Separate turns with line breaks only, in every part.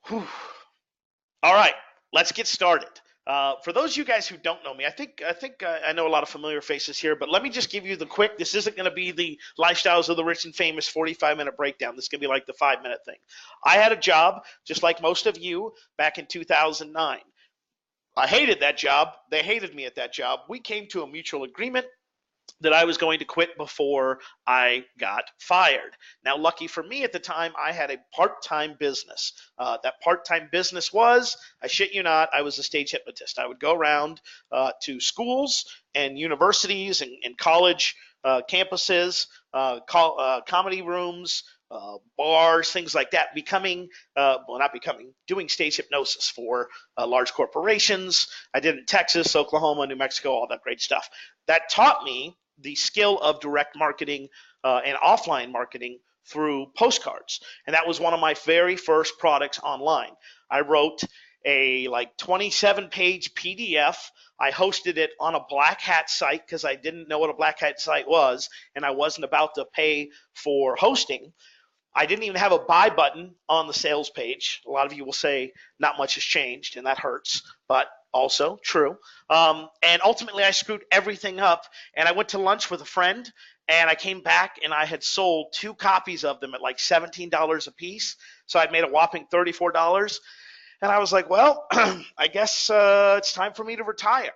Whew. All right, let's get started. For those of you guys who don't know me, I know a lot of familiar faces here, but let me just give you the quick. This isn't going to be the lifestyles of the rich and famous 45-minute breakdown. This is going to be like the 5-minute thing. I had a job just like most of you back in 2009. I hated that job. They hated me at that job. We came to a mutual agreement that I was going to quit before I got fired. Now, lucky for me at the time, I had a part time business. That part time business was, I shit you not, I was a stage hypnotist. I would go around to schools and universities and college campuses, comedy rooms, bars, things like that, doing stage hypnosis for large corporations. I did it in Texas, Oklahoma, New Mexico, all that great stuff. That taught me the skill of direct marketing and offline marketing through postcards. And that was one of my very first products online. I wrote a like 27-page PDF. I hosted it on a Black Hat site because I didn't know what a Black Hat site was, and I wasn't about to pay for hosting. I didn't even have a buy button on the sales page. A lot of you will say not much has changed, and that hurts, but also true. And ultimately, I screwed everything up, and I went to lunch with a friend, and I came back, and I had sold 2 copies of them at like $17 a piece. So I'd made a whopping $34. And I was like, well, I guess it's time for me to retire.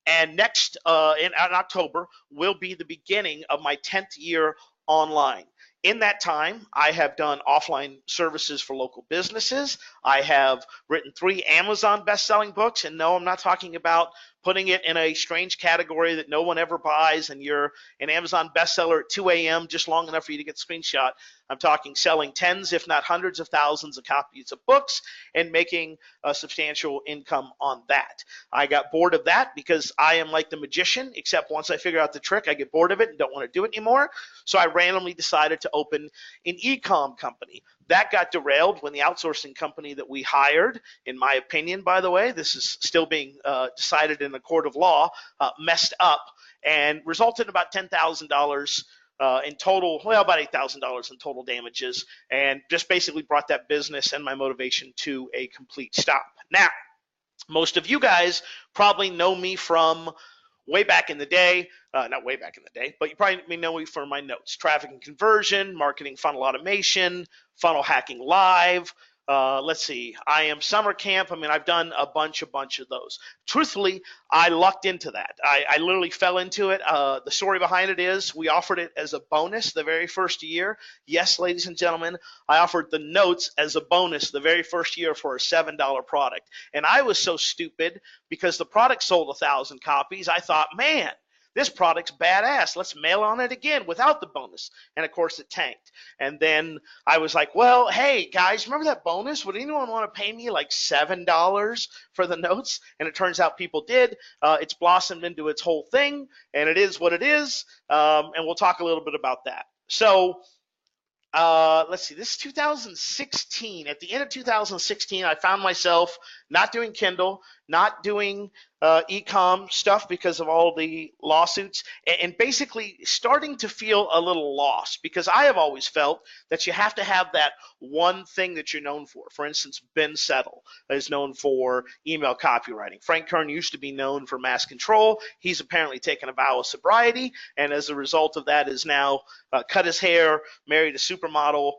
And next, in October, will be the beginning of my 10th year online. In that time, I have done offline services for local businesses. I have written 3 Amazon best-selling books, and no, I'm not talking about putting it in a strange category that no one ever buys, and you're an Amazon bestseller at 2 a.m. just long enough for you to get a screenshot. I'm talking selling tens, if not hundreds of thousands of copies of books and making a substantial income on that. I got bored of that because I am like the magician, except once I figure out the trick, I get bored of it and don't want to do it anymore. So I randomly decided to open an e-com company. That got derailed when the outsourcing company that we hired, in my opinion, by the way, this is still being decided in a court of law, messed up and resulted in about $10,000 in total, well, about $8,000 in total damages, and just basically brought that business and my motivation to a complete stop. Now, most of you guys probably know me from way back in the day, not way back in the day, but you probably know me for my notes: traffic and conversion, marketing funnel automation, funnel hacking live. Let's see, I am summer camp. I mean, I've done a bunch of those. Truthfully, I lucked into that. I literally fell into it. The story behind it is we offered it as a bonus the very first year. Yes, ladies and gentlemen, I offered the notes as a bonus the very first year for a $7 product. And I was so stupid because the product sold 1,000 copies. I thought, man, this product's badass. Let's mail on it again without the bonus. And of course, it tanked. And then I was like, well, hey, guys, remember that bonus? Would anyone want to pay me like $7 for the notes? And it turns out people did. It's blossomed into its whole thing, and it is what it is. And we'll talk a little bit about that. So, let's see, this is 2016. At the end of 2016, I found myself not doing Kindle, not doing e-com stuff because of all the lawsuits, and basically starting to feel a little lost because I have always felt that you have to have that one thing that you're known for. For instance, Ben Settle is known for email copywriting. Frank Kern used to be known for mass control. He's apparently taken a vow of sobriety, and as a result of that is now cut his hair, married a supermodel,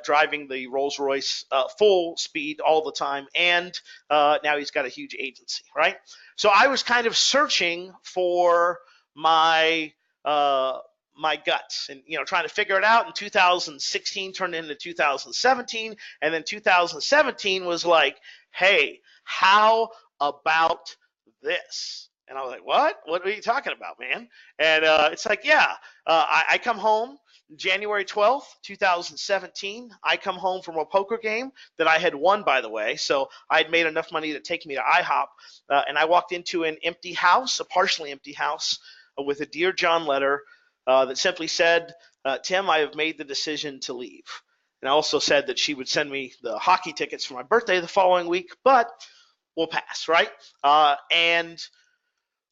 driving the Rolls Royce full speed all the time, and now he's got a huge agency, right? So I was kind of searching for my my guts and trying to figure it out. And 2016 turned into 2017, and then 2017 was like, hey, how about this? And I was like, what are you talking about, man? And it's like, yeah, I come home January 12th, 2017. I come home from a poker game that I had won, by the way. So I had made enough money to take me to IHOP. And I walked into an empty house, a partially empty house, with a Dear John letter that simply said, Tim, I have made the decision to leave. And I also said that she would send me the hockey tickets for my birthday the following week, but we'll pass, right? And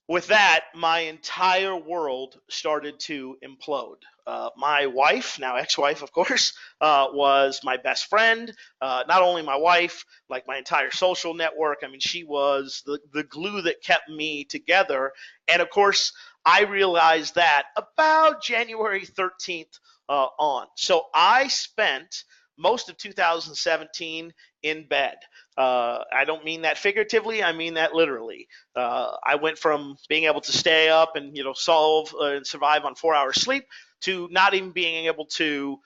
With that, my entire world started to implode. My wife, now ex-wife, of course, was my best friend. Not only my wife, like my entire social network. I mean, she was the glue that kept me together. And of course, I realized that about January 13th on. So I spent most of 2017 in bed. I don't mean that figuratively. I mean that literally. I went from being able to stay up and solve and survive on 4 hours sleep to not even being able to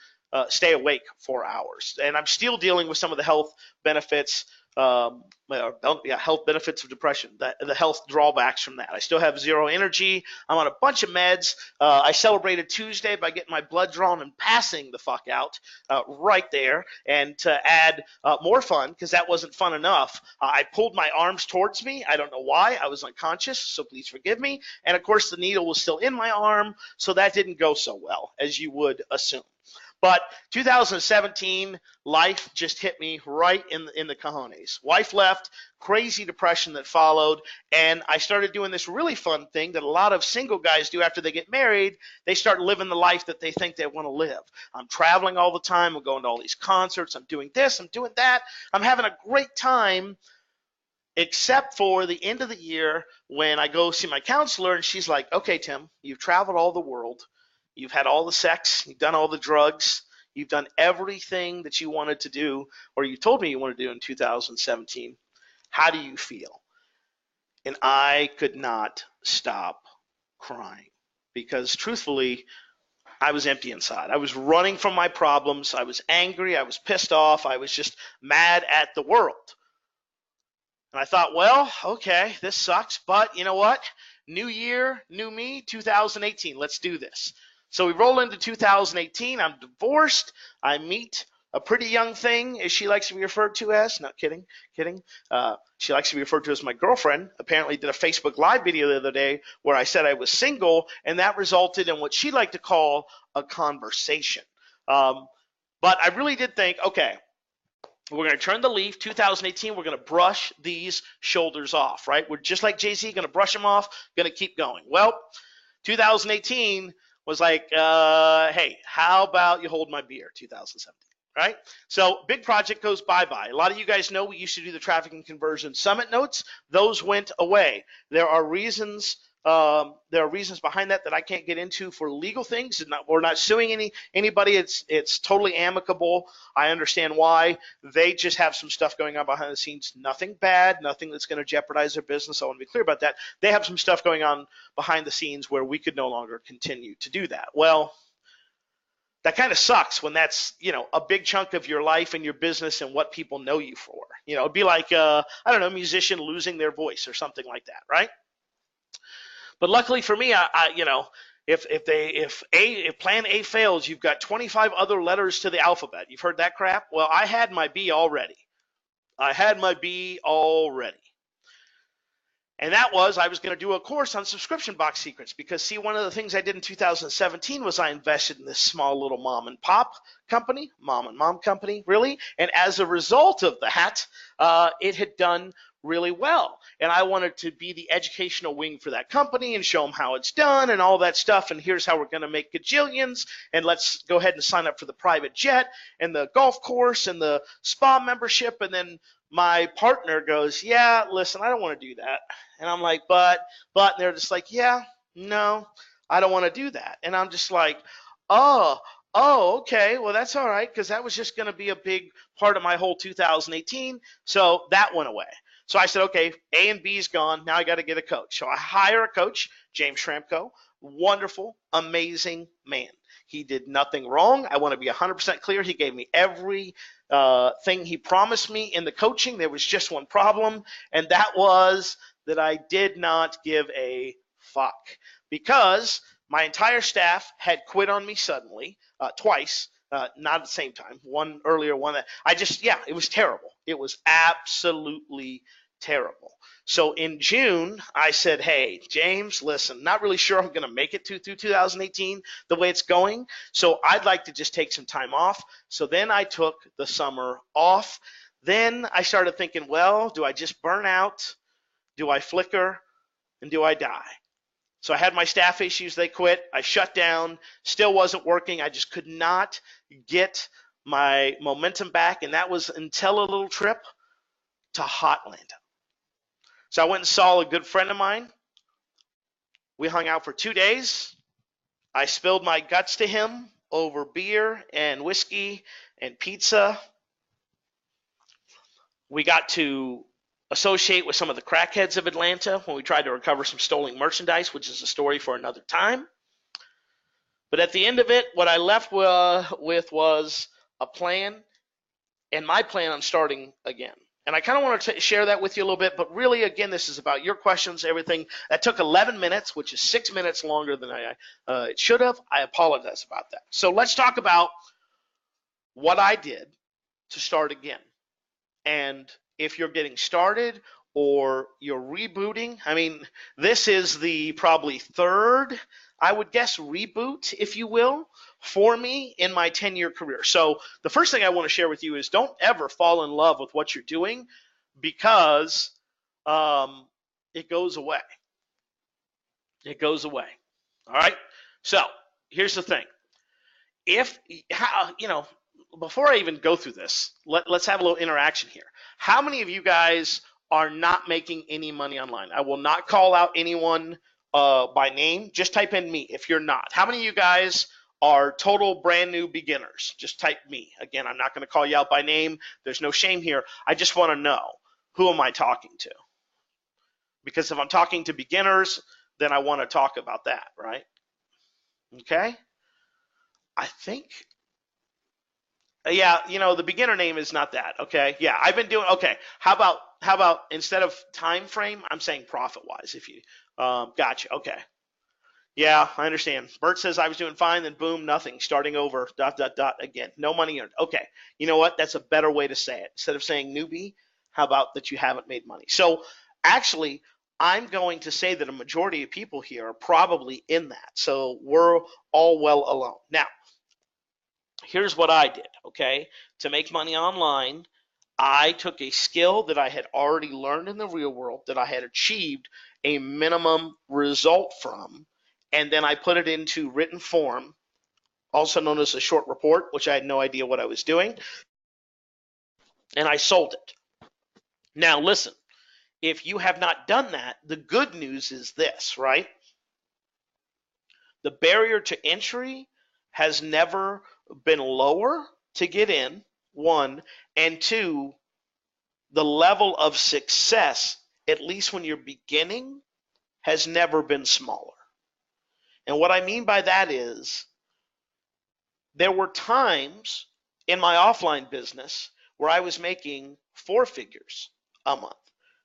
stay awake 4 hours. And I'm still dealing with some of the health benefits, health benefits of depression, the health drawbacks from that. I still have zero energy. I'm on a bunch of meds. I celebrated Tuesday by getting my blood drawn and passing the fuck out right there. And to add more fun, because that wasn't fun enough, I pulled my arms towards me. I don't know why. I was unconscious, so please forgive me. And of course, the needle was still in my arm, so that didn't go so well, as you would assume. But 2017, life just hit me right in the cojones. Wife left, crazy depression that followed, and I started doing this really fun thing that a lot of single guys do after they get married. They start living the life that they think they want to live. I'm traveling all the time. I'm going to all these concerts. I'm doing this. I'm doing that. I'm having a great time, except for the end of the year when I go see my counselor, and she's like, okay, Tim, you've traveled all the world. You've had all the sex. You've done all the drugs. You've done everything that you wanted to do, or you told me you wanted to do in 2017. How do you feel? And I could not stop crying because truthfully, I was empty inside. I was running from my problems. I was angry. I was pissed off. I was just mad at the world. And I thought, well, okay, this sucks, but you know what? New year, new me, 2018. Let's do this. So we roll into 2018. I'm divorced. I meet a pretty young thing, as she likes to be referred to as. Not kidding, kidding. She likes to be referred to as my girlfriend. Apparently did a Facebook Live video the other day where I said I was single, and that resulted in what she liked to call a conversation. But I really did think, okay, we're going to turn the leaf. 2018, we're going to brush these shoulders off, right? We're just like Jay-Z, going to brush them off, going to keep going. Well, 2018 was like, hey, how about you hold my beer, 2017, right? So big project goes bye-bye. A lot of you guys know we used to do the traffic and conversion summit notes. Those went away. There are reasons behind that I can't get into for legal things. We're not suing anybody. It's totally amicable. I understand why. They just have some stuff going on behind the scenes. Nothing bad, nothing that's going to jeopardize their business. I want to be clear about that. They have some stuff going on behind the scenes where we could no longer continue to do that. Well, that kind of sucks when that's, a big chunk of your life and your business and what people know you for. It'd be like, I don't know, a musician losing their voice or something like that, right? But luckily for me, if plan A fails, you've got 25 other letters to the alphabet. You've heard that crap? Well, I had my B already. And that was, I was going to do a course on subscription box secrets because, see, one of the things I did in 2017 was I invested in this small little mom and mom company, really. And as a result of that, it had done really well. And I wanted to be the educational wing for that company and show them how it's done and all that stuff. And here's how we're going to make gajillions. And let's go ahead and sign up for the private jet and the golf course and the spa membership. And then my partner goes, yeah, listen, I don't want to do that. And I'm like, but, and they're just like, yeah, no, I don't want to do that. And I'm just like, oh, okay, well, that's all right, because that was just going to be a big part of my whole 2018. So that went away. So I said, okay, A and B is gone. Now I got to get a coach. So I hire a coach, James Schramko, wonderful, amazing man. He did nothing wrong. I want to be 100% clear. He gave me every thing he promised me in the coaching. There was just one problem, and that was that I did not give a fuck because my entire staff had quit on me suddenly, twice, not at the same time. One earlier, one that it was terrible. It was absolutely terrible. So in June, I said, hey, James, listen, not really sure I'm going to make it through 2018 the way it's going. So I'd like to just take some time off. So then I took the summer off. Then I started thinking, well, do I just burn out? Do I flicker? and do I die? So I had my staff issues. They quit. I shut down. Still wasn't working. I just could not get my momentum back. And that was until a little trip to Hotlanta. So I went and saw a good friend of mine. We hung out for 2 days. I spilled my guts to him over beer and whiskey and pizza. We got to associate with some of the crackheads of Atlanta when we tried to recover some stolen merchandise, which is a story for another time. But at the end of it, what I left with was a plan, and my plan on starting again. And I kind of want to share that with you a little bit, but really, again, this is about your questions, everything. That took 11 minutes, which is 6 minutes longer than it should have. I apologize about that. So let's talk about what I did to start again. And if you're getting started or you're rebooting, I mean, this is the probably third, I would guess, reboot, if you will, for me in my 10-year career. So the first thing I want to share with you is don't ever fall in love with what you're doing, because it goes away. It goes away. All right. So here's the thing. Before I even go through this, let's have a little interaction here. How many of you guys are not making any money online? I will not call out anyone by name. Just type in me if you're not. How many of you guys are total brand new beginners? Just type me. Again, I'm not going to call you out by name. There's no shame here. I just want to know, who am I talking to? Because if I'm talking to beginners, then I want to talk about that, right? Okay. I think, yeah, the beginner name is not that. Okay. Yeah, I've been doing, okay. How about instead of time frame, I'm saying profit wise, if you, gotcha. Okay. Yeah, I understand. Bert says I was doing fine, then boom, nothing, starting over, ... again, no money earned. Okay, you know what? That's a better way to say it. Instead of saying newbie, how about that you haven't made money? So actually, I'm going to say that a majority of people here are probably in that. So we're all well alone. Now, here's what I did, okay? To make money online, I took a skill that I had already learned in the real world, that I had achieved a minimum result from, and then I put it into written form, also known as a short report, which I had no idea what I was doing, and I sold it. Now listen, if you have not done that, the good news is this, right? The barrier to entry has never been lower to get in, one, and two, the level of success, at least when you're beginning, has never been smaller. And what I mean by that is, there were times in my offline business where I was making 4 figures a month.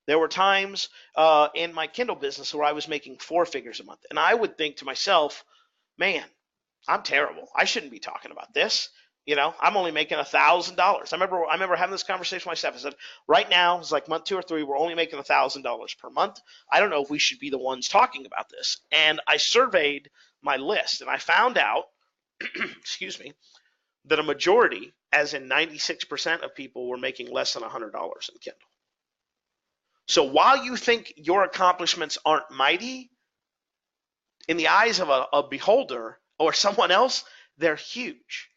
There were times in my Kindle business where I was making 4 figures a month. And I would think to myself, man, I'm terrible. I shouldn't be talking about this. I'm only making $1,000. I remember having this conversation with myself. I said, right now, it's like month 2 or 3, we're only making $1,000 per month. I don't know if we should be the ones talking about this. And I surveyed my list, and I found out, excuse me, that a majority, as in 96% of people, were making less than $100 in Kindle. So while you think your accomplishments aren't mighty, in the eyes of a beholder or someone else, they're huge.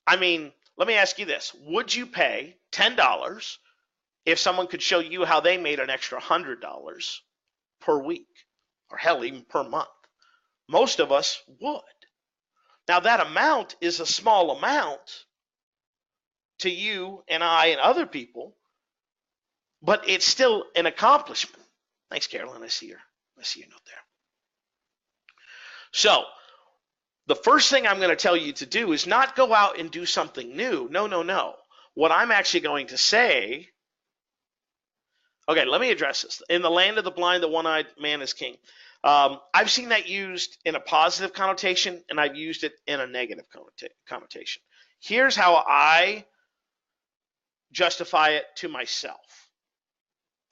I mean, let me ask you this. Would you pay $10 if someone could show you how they made an extra $100 per week, or hell, even per month? Most of us would. Now, that amount is a small amount to you and I and other people, but it's still an accomplishment. Thanks, Carolyn. I see your note there. So the first thing I'm going to tell you to do is not go out and do something new. No. What I'm actually going to say, okay, let me address this. In the land of the blind, the one-eyed man is king. I've seen that used in a positive connotation, and I've used it in a negative connotation. Here's how I justify it to myself.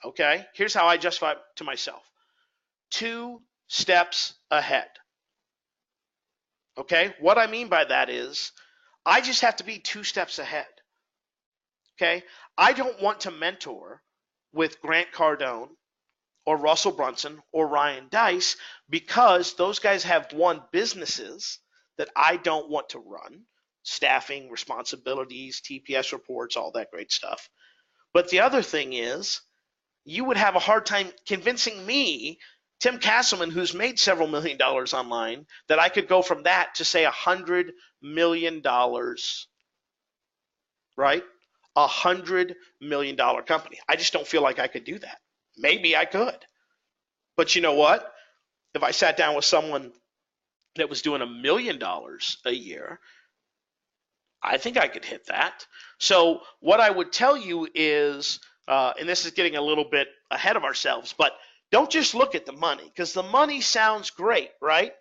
Okay? Here's how I justify it to myself. 2 steps ahead. Okay? What I mean by that is, I just have to be 2 steps ahead. Okay? I don't want to mentor with Grant Cardone or Russell Brunson or Ryan Deiss, because those guys have one, businesses that I don't want to run, staffing, responsibilities, TPS reports, all that great stuff. But the other thing is, you would have a hard time convincing me, Tim Castleman, who's made several $1 million online, that I could go from that to say $100 million, right? $100 million company. I just don't feel like I could do that. Maybe I could. But you know what? If I sat down with someone that was doing $1 million a year, I think I could hit that. So what I would tell you is, and this is getting a little bit ahead of ourselves, but don't just look at the money, because the money sounds great, right?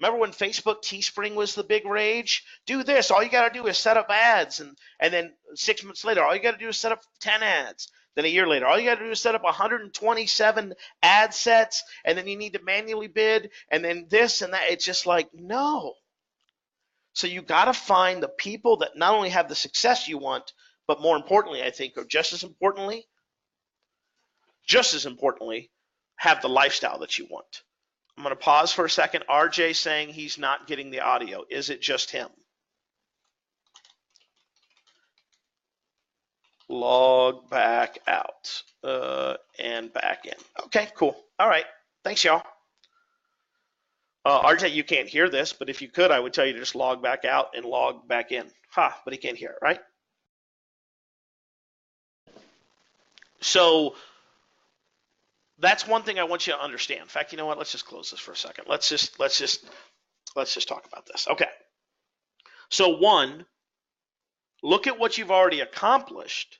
Remember when Facebook Teespring was the big rage? Do this. All you got to do is set up ads. And then 6 months later, all you got to do is set up 10 ads. Then a year later, all you got to do is set up 127 ad sets. And then you need to manually bid. And then this and that. It's just like, no. So you got to find the people that not only have the success you want, but more importantly, I think, or just as importantly, have the lifestyle that you want. I'm going to pause for a second. RJ saying he's not getting the audio. Is it just him? Log back out and back in. Okay, cool. All right. Thanks, y'all. RJ, you can't hear this, but if you could, I would tell you to just log back out and log back in. But he can't hear it, right? So that's one thing I want you to understand. In fact, you know what? Let's just close this for a second. Let's just talk about this. Okay. So one, look at what you've already accomplished.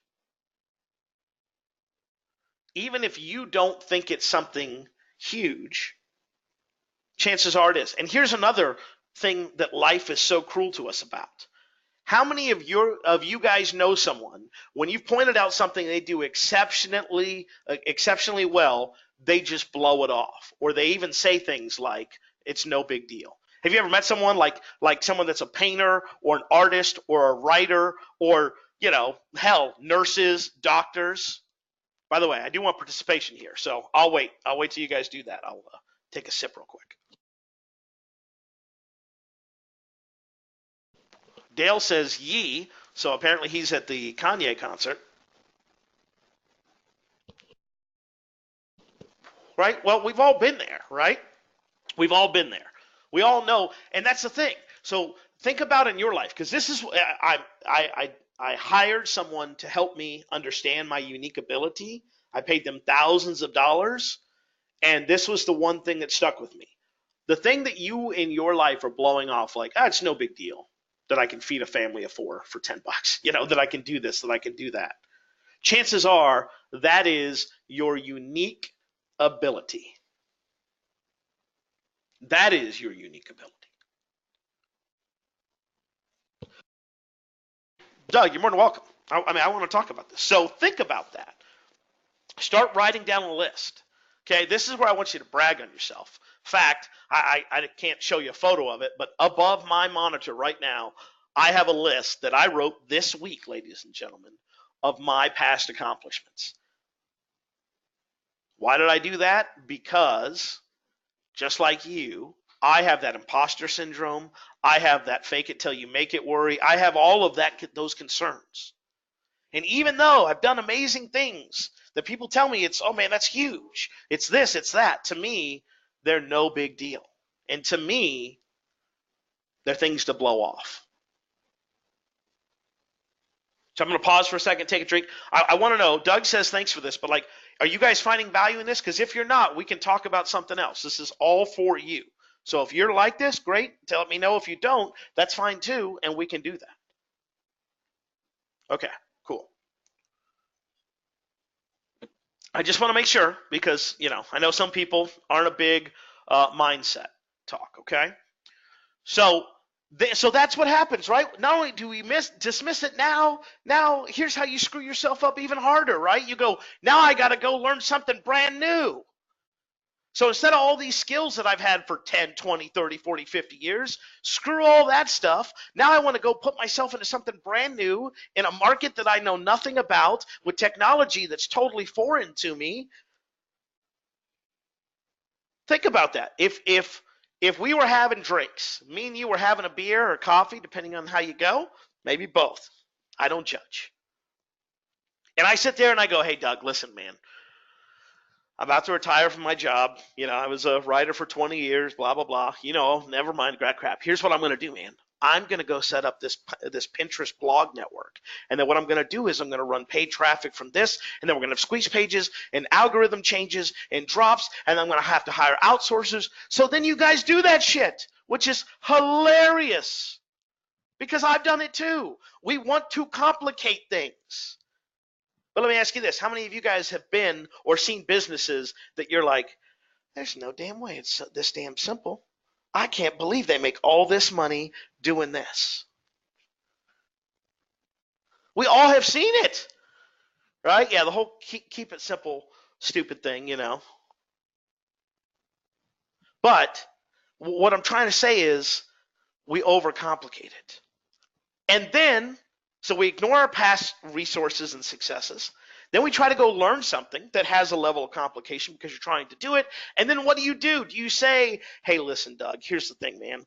Even if you don't think it's something huge, chances are it is. And here's another thing that life is so cruel to us about. How many of you guys know someone, when you've pointed out something they do exceptionally well, they just blow it off, or they even say things like it's no big deal? Have you ever met someone like someone that's a painter or an artist or a writer, or hell, nurses, doctors? By the way, I do want participation here, so I'll wait till you guys do that. I'll take a sip real quick. Dale says yee, so apparently he's at the Kanye concert. Right? Well, we've all been there, right? We've all been there. We all know, and that's the thing. So think about in your life, because this is I hired someone to help me understand my unique ability. I paid them thousands of dollars, and this was the one thing that stuck with me. The thing that you in your life are blowing off like, it's no big deal that I can feed a family of 4 for $10, that I can do this, that I can do that. Chances are that is your unique ability. That is your unique ability. Doug, you're more than welcome. I want to talk about this. So think about that. Start writing down a list. Okay, this is where I want you to brag on yourself. In fact, I can't show you a photo of it, but above my monitor right now, I have a list that I wrote this week, ladies and gentlemen, of my past accomplishments. Why did I do that? Because just like you, I have that imposter syndrome. I have that fake it till you make it worry. I have all of those concerns. And even though I've done amazing things that people tell me it's, oh man, that's huge. It's this, it's that. To me, they're no big deal. And to me, they're things to blow off. So I'm going to pause for a second, take a drink. I want to know, Doug says thanks for this, but are you guys finding value in this? Because if you're not, we can talk about something else. This is all for you. So if you're like this, great. Let me know. If you don't, that's fine too, and we can do that. Okay, cool. I just want to make sure, because I know some people aren't a big mindset talk. Okay, so that's what happens, right? Not only do we dismiss it now here's how you screw yourself up even harder, right? You go, now I got to go learn something brand new. So instead of all these skills that I've had for 10, 20, 30, 40, 50 years, screw all that stuff. Now I want to go put myself into something brand new in a market that I know nothing about, with technology that's totally foreign to me. Think about that. If we were having drinks, me and you were having a beer or coffee, depending on how you go, maybe both. I don't judge. And I sit there and I go, hey, Doug, listen, man, I'm about to retire from my job. I was a writer for 20 years, blah, blah, blah. Never mind crap. Here's what I'm going to do, man. I'm going to go set up this Pinterest blog network. And then what I'm going to do is I'm going to run paid traffic from this, and then we're going to have squeeze pages and algorithm changes and drops, and I'm going to have to hire outsourcers. So then you guys do that shit, which is hilarious because I've done it too. We want to complicate things. But let me ask you this. How many of you guys have been or seen businesses that you're like, there's no damn way it's this damn simple. I can't believe they make all this money doing this. We all have seen it, right? Yeah, the whole keep it simple, stupid thing, But what I'm trying to say is we overcomplicate it. And then, so we ignore our past resources and successes. Then we try to go learn something that has a level of complication because you're trying to do it. And then what do? Do you say, hey, listen, Doug, here's the thing, man.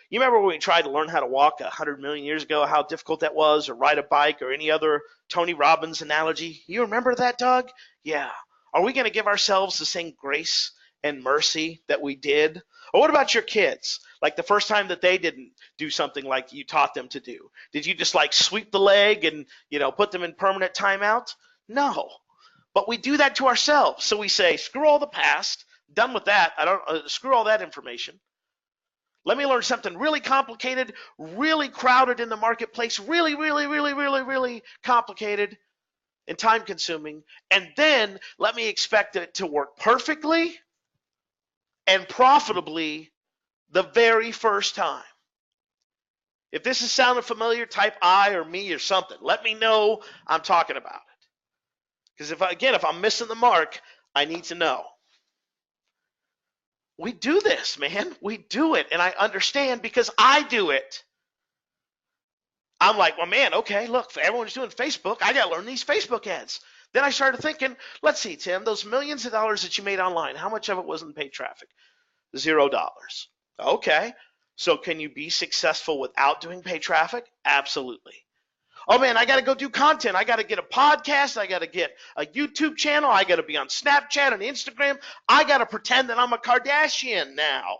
You remember when we tried to learn how to walk 100 million years ago, how difficult that was, or ride a bike, or any other Tony Robbins analogy? You remember that, Doug? Yeah. Are we going to give ourselves the same grace and mercy that we did? Or what about your kids? Like the first time that they didn't do something like you taught them to do, did you just like sweep the leg and put them in permanent timeout? No. But we do that to ourselves. So we say, screw all the past, done with that. I don't screw all that information. Let me learn something really complicated, really crowded in the marketplace, really, really, really, really, really complicated and time consuming. And then let me expect it to work perfectly and profitably the very first time. If this is sounding familiar, type I or me or something. Let me know I'm talking about it. Because if I'm missing the mark, I need to know. We do this, man. We do it. And I understand because I do it. I'm like, well, man, okay, look, everyone's doing Facebook. I got to learn these Facebook ads. Then I started thinking, let's see, Tim, those millions of dollars that you made online, how much of it was in paid traffic? $0. Okay. So can you be successful without doing paid traffic? Absolutely. Oh man, I got to go do content. I got to get a podcast. I got to get a YouTube channel. I got to be on Snapchat and Instagram. I got to pretend that I'm a Kardashian now.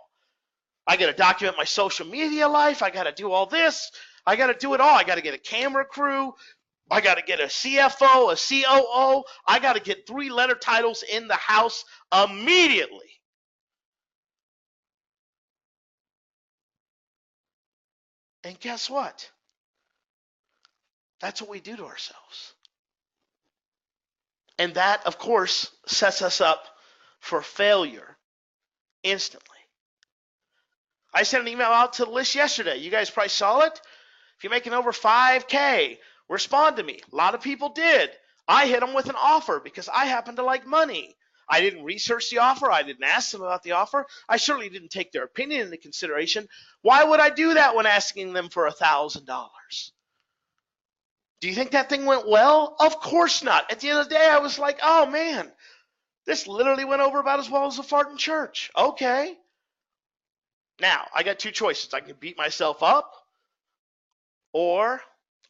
I got to document my social media life. I got to do all this. I got to do it all. I got to get a camera crew. I got to get a CFO, a COO. I got to get 3-letter titles in the house immediately. And guess what? That's what we do to ourselves. And that, of course, sets us up for failure instantly. I sent an email out to the list yesterday. You guys probably saw it. If you're making over 5K, respond to me. A lot of people did. I hit them with an offer because I happen to like money. I didn't research the offer. I didn't ask them about the offer. I certainly didn't take their opinion into consideration. Why would I do that when asking them for $1,000? Do you think that thing went well? Of course not. At the end of the day, I was like, oh man, this literally went over about as well as a fart in church. Okay. Now, I got 2 choices. I can beat myself up, or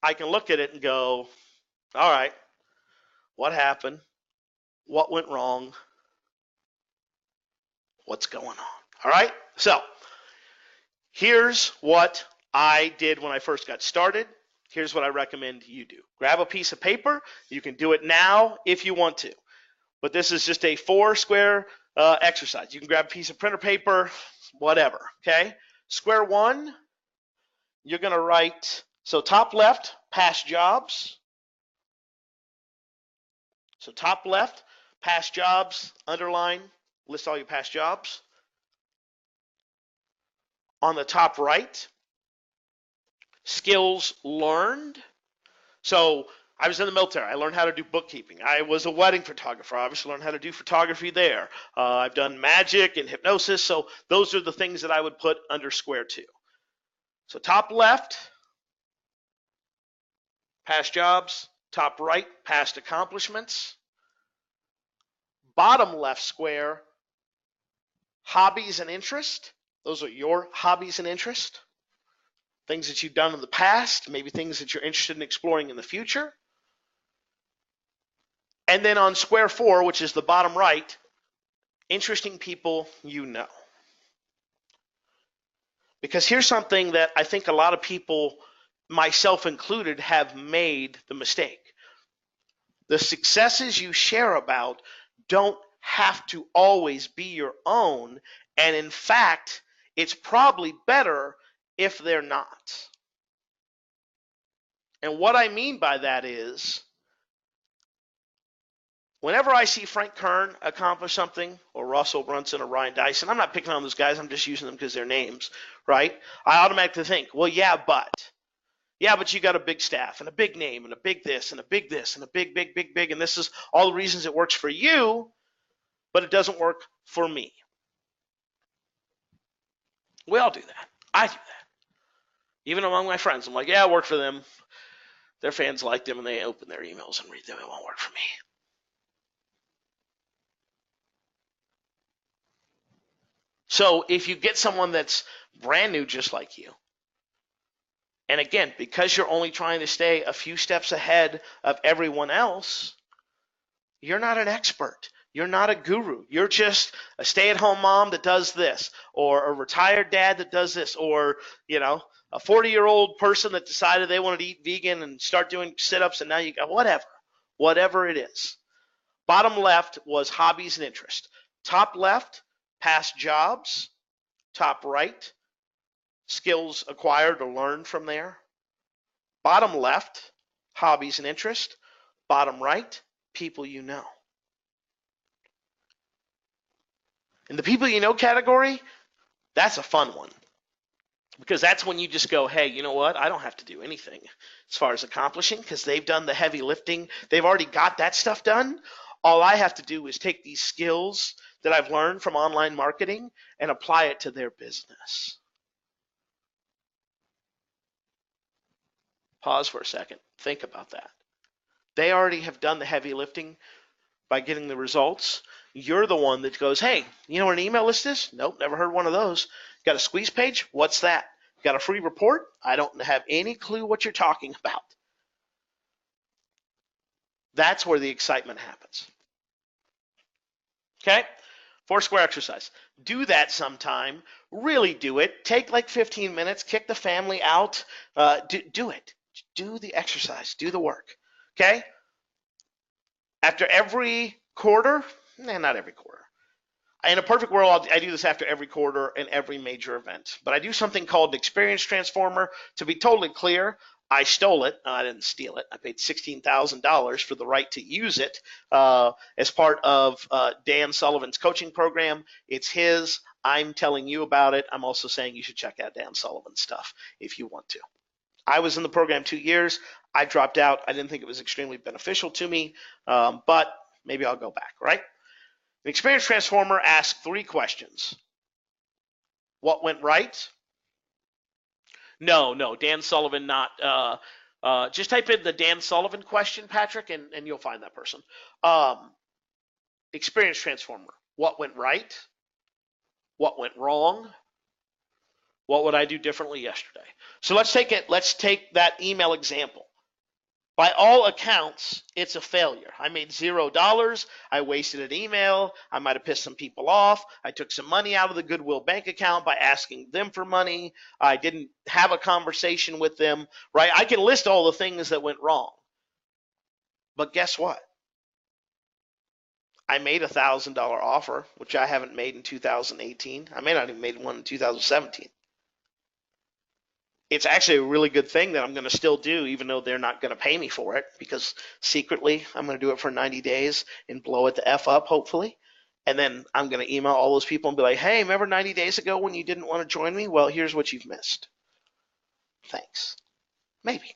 I can look at it and go, all right, what happened? What went wrong? What's going on? All right. So here's what I did when I first got started. Here's what I recommend you do. Grab a piece of paper. You can do it now if you want to. But this is just a 4-square exercise. You can grab a piece of printer paper, whatever, okay? Square 1, you're going to write, so top left, past jobs. So top left, past jobs, underline, list all your past jobs. On the top right, skills learned. So I was in the military. I learned how to do bookkeeping. I was a wedding photographer. I obviously learned how to do photography there. I've done magic and hypnosis. So those are the things that I would put under square 2. So top left, past jobs. Top right, past accomplishments. Bottom left square, hobbies and interest. Those are your hobbies and interest. Things that you've done in the past, maybe things that you're interested in exploring in the future. And then on square 4, which is the bottom right, interesting people you know. Because here's something that I think a lot of people, myself included, have made the mistake. The successes you share about don't have to always be your own, and in fact, it's probably better if they're not. And what I mean by that is, whenever I see Frank Kern accomplish something, or Russell Brunson or Ryan Dyson, I'm not picking on those guys, I'm just using them because they're names, right? I automatically think, well, yeah, but you got a big staff and a big name and a big this and a big this and a big, and this is all the reasons it works for you, but it doesn't work for me. We all do that. I do that. Even among my friends, I'm like, yeah, it worked for them. Their fans like them and they open their emails and read them. It won't work for me. So if you get someone that's brand new just like you, and again, because you're only trying to stay a few steps ahead of everyone else, you're not an expert. You're not a guru. You're just a stay-at-home mom that does this, or a retired dad that does this, or, a 40-year-old person that decided they wanted to eat vegan and start doing sit-ups, and now you got whatever it is. Bottom left was hobbies and interest. Top left, past jobs. Top right, skills acquired or learned from there. Bottom left, hobbies and interest. Bottom right, people you know. In the people you know category, that's a fun one, because that's when you just go, hey, you know what? I don't have to do anything as far as accomplishing, because they've done the heavy lifting. They've already got that stuff done. All I have to do is take these skills that I've learned from online marketing and apply it to their business. Pause for a second. Think about that. They already have done the heavy lifting by getting the results. You're the one that goes, hey, you know what an email list is? Nope, never heard one of those. Got a squeeze page? What's that? Got a free report? I don't have any clue what you're talking about. That's where the excitement happens. Okay? 4 square exercise. Do that sometime. Really do it. Take like 15 minutes. Kick the family out. Do it. Do the exercise. Do the work. Okay? After every quarter, not every quarter. In a perfect world, I do this after every quarter and every major event. But I do something called an experience transformer. To be totally clear, I stole it. I didn't steal it. I paid $16,000 for the right to use it as part of Dan Sullivan's coaching program. It's his. I'm telling you about it. I'm also saying you should check out Dan Sullivan's stuff if you want to. I was in the program 2 years. I dropped out. I didn't think it was extremely beneficial to me, but maybe I'll go back, right? The Experience Transformer asks 3 questions. What went right? No, Dan Sullivan not. Just type in the Dan Sullivan question, Patrick, and you'll find that person. Experience Transformer. What went right? What went wrong? What would I do differently yesterday? So let's take that email example. By all accounts, it's a failure. I made $0. I wasted an email. I might have pissed some people off. I took some money out of the Goodwill bank account by asking them for money. I didn't have a conversation with them, right? I can list all the things that went wrong. But guess what? I made a $1,000 offer, which I haven't made in 2018. I may not even made one in 2017. It's actually a really good thing that I'm going to still do, even though they're not going to pay me for it, because secretly I'm going to do it for 90 days and blow it the F up, hopefully. And then I'm going to email all those people and be like, hey, remember 90 days ago when you didn't want to join me? Well, here's what you've missed. Thanks. Maybe.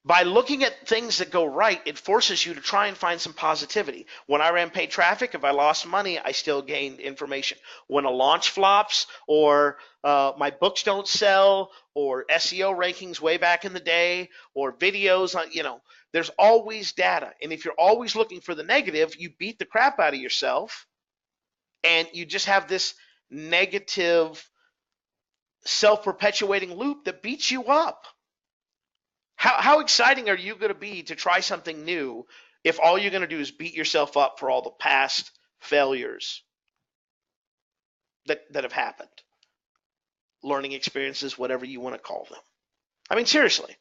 By looking at things that go right, it forces you to try and find some positivity. When I ran paid traffic, if I lost money, I still gained information. When a launch flops, or my books don't sell, or SEO rankings way back in the day, or videos, there's always data. And if you're always looking for the negative, you beat the crap out of yourself And you just have this negative, self-perpetuating loop that beats you up. How exciting are you going to be to try something new if all you're going to do is beat yourself up for all the past failures that have happened? Learning experiences, whatever you want to call them. I mean, seriously.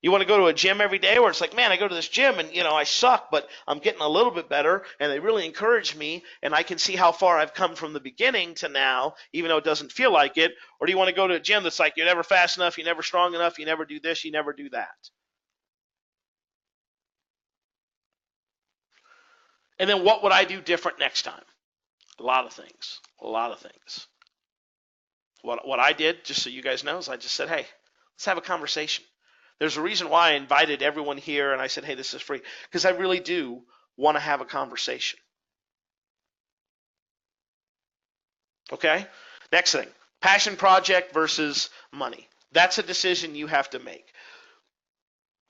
You want to go to a gym every day where it's like, man, I go to this gym and, I suck, but I'm getting a little bit better and they really encourage me and I can see how far I've come from the beginning to now, even though it doesn't feel like it? Or do you want to go to a gym that's like, you're never fast enough, you're never strong enough, you never do this, you never do that? And then what would I do different next time? A lot of things. What I did, just so you guys know, is I just said, hey, let's have a conversation. There's a reason why I invited everyone here and I said, hey, this is free, because I really do want to have a conversation. Okay? Next thing, passion project versus money. That's a decision you have to make.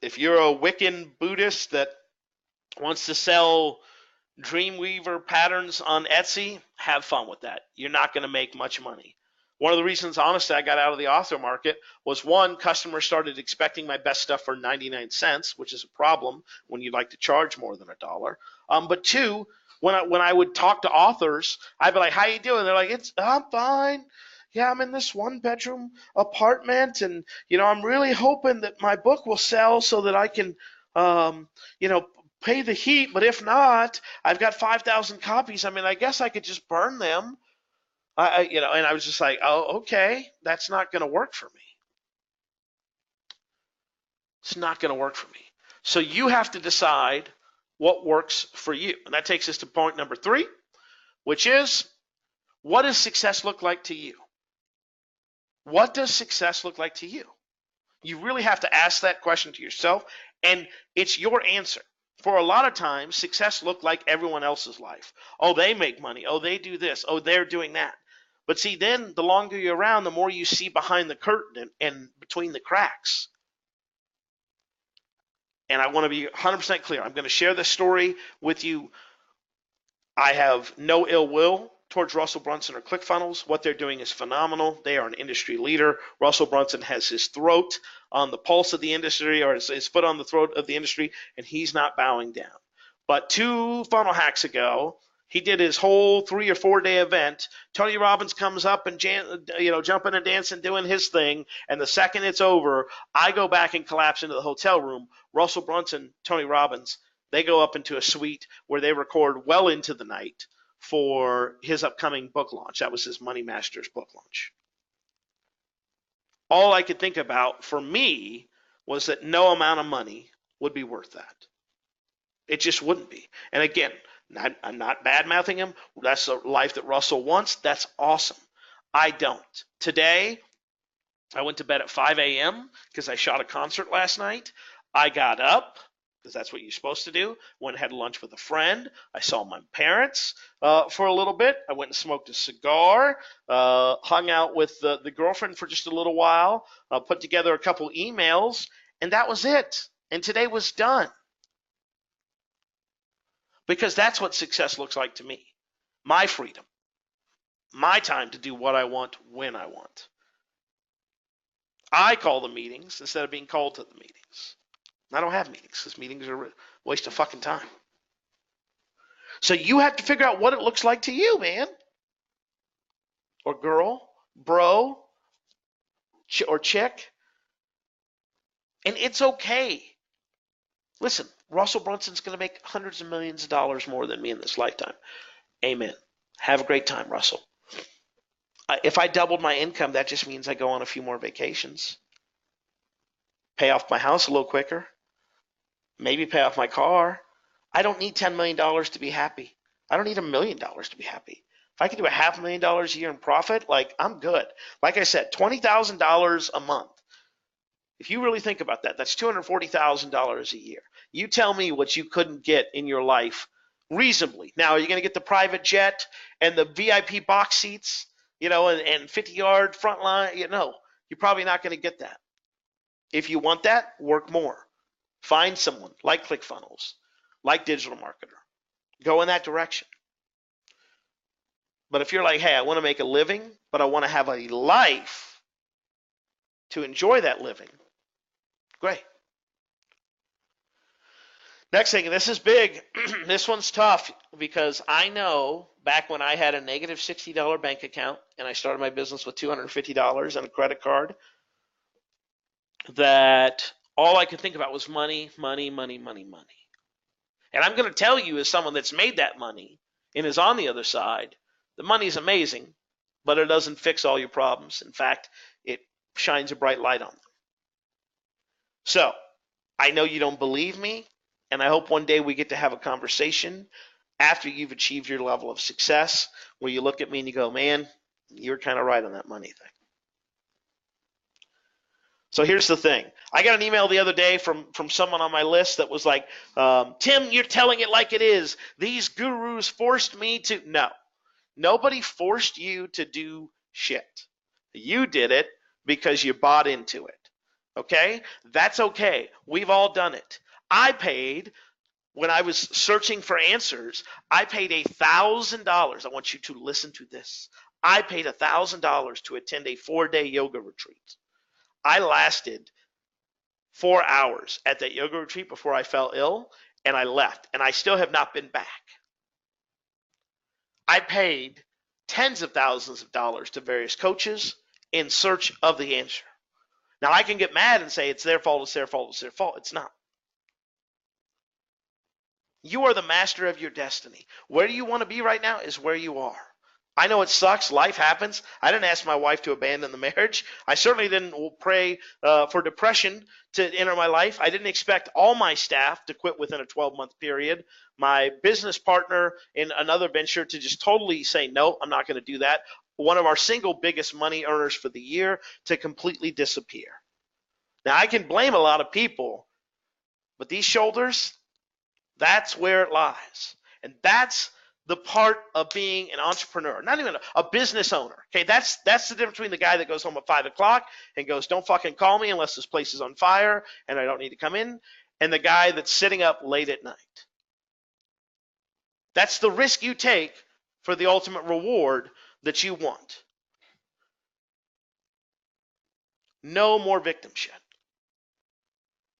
If you're a Wiccan Buddhist that wants to sell Dreamweaver patterns on Etsy, have fun with that. You're not going to make much money. One of the reasons, honestly, I got out of the author market was, one, customers started expecting my best stuff for 99 cents, which is a problem when you like to charge more than $1. But two, when I would talk to authors, I'd be like, how you doing? They're like, I'm fine. Yeah, I'm in this 1-bedroom apartment, and I'm really hoping that my book will sell so that I can, pay the heat. But if not, I've got 5,000 copies. I mean, I guess I could just burn them. And I was just like, oh, okay, that's not going to work for me. It's not going to work for me. So you have to decide what works for you. And that takes us to point number 3, which is, what does success look like to you? What does success look like to you? You really have to ask that question to yourself, and it's your answer. For a lot of times, success looked like everyone else's life. Oh, they make money. Oh, they do this. Oh, they're doing that. But see, then the longer you're around, the more you see behind the curtain and between the cracks. And I want to be 100% clear. I'm going to share this story with you. I have no ill will towards Russell Brunson or ClickFunnels. What they're doing is phenomenal. They are an industry leader. Russell Brunson has his throat on the pulse of the industry, or his foot on the throat of the industry, and he's not bowing down. But 2 funnel hacks ago, he did his whole 3 or 4 day event. Tony Robbins comes up and jumping and dancing, doing his thing. And the second it's over, I go back and collapse into the hotel room. Russell Brunson, Tony Robbins, they go up into a suite where they record well into the night for his upcoming book launch. That was his Money Masters book launch. All I could think about for me was that no amount of money would be worth that. It just wouldn't be. And again, I'm not bad-mouthing him. That's the life that Russell wants. That's awesome. I don't. Today, I went to bed at 5 a.m. because I shot a concert last night. I got up, because that's what you're supposed to do. Went and had lunch with a friend. I saw my parents for a little bit. I went and smoked a cigar, hung out with the girlfriend for just a little while, put together a couple emails, and that was it. And today was done. Because that's what success looks like to me. My freedom. My time to do what I want when I want. I call the meetings instead of being called to the meetings. I don't have meetings because meetings are a waste of fucking time. So you have to figure out what it looks like to you, man. Or girl, bro, or chick. And it's okay. Listen, Russell Brunson's going to make hundreds of millions of dollars more than me in this lifetime. Amen. Have a great time, Russell. If I doubled my income, that just means I go on a few more vacations. Pay off my house a little quicker. Maybe pay off my car. I don't need $10 million to be happy. I don't need $1 million to be happy. If I can do $500,000 a year in profit, I'm good. Like I said, $20,000 a month. If you really think about that, that's $240,000 a year. You tell me what you couldn't get in your life reasonably. Now, are you going to get the private jet and the VIP box seats, and 50-yard front line? No, you're probably not going to get that. If you want that, work more. Find someone like ClickFunnels, like Digital Marketer. Go in that direction. But if you're like, hey, I want to make a living, but I want to have a life to enjoy that living, great. Next thing, and this is big. This one's tough because I know back when I had a negative $60 bank account and I started my business with $250 and a credit card, that all I could think about was money, money, money, money, money. And I'm going to tell you, as someone that's made that money and is on the other side, the money's amazing, but it doesn't fix all your problems. In fact, it shines a bright light on them. So I know you don't believe me, and I hope one day we get to have a conversation after you've achieved your level of success where you look at me and you go, man, you're kind of right on that money thing. So here's the thing. I got an email the other day from someone on my list that was like, Tim, you're telling it like it is. These gurus forced me to. No, nobody forced you to do shit. You did it because you bought into it. Okay? That's okay. We've all done it. I paid, when I was searching for answers, I paid $1,000. I want you to listen to this. I paid $1,000 to attend a 4-day yoga retreat. I lasted 4 hours at that yoga retreat before I fell ill, and I left, and I still have not been back. I paid tens of thousands of dollars to various coaches in search of the answer. Now, I can get mad and say it's their fault, it's their fault, it's their fault. It's not. You are the master of your destiny. Where you want to be right now is where you are. I know it sucks. Life happens. I didn't ask my wife to abandon the marriage. I certainly didn't pray for depression to enter my life. I didn't expect all my staff to quit within a 12-month period. My business partner in another venture to just totally say, no, I'm not going to do that. One of our single biggest money earners for the year to completely disappear. Now, I can blame a lot of people, but these shoulders, that's where it lies. And that's the part of being an entrepreneur, not even a business owner. Okay, that's the difference between the guy that goes home at 5 o'clock and goes, don't fucking call me unless this place is on fire and I don't need to come in, and the guy that's sitting up late at night. That's the risk you take for the ultimate reward that you want. No more victim shit.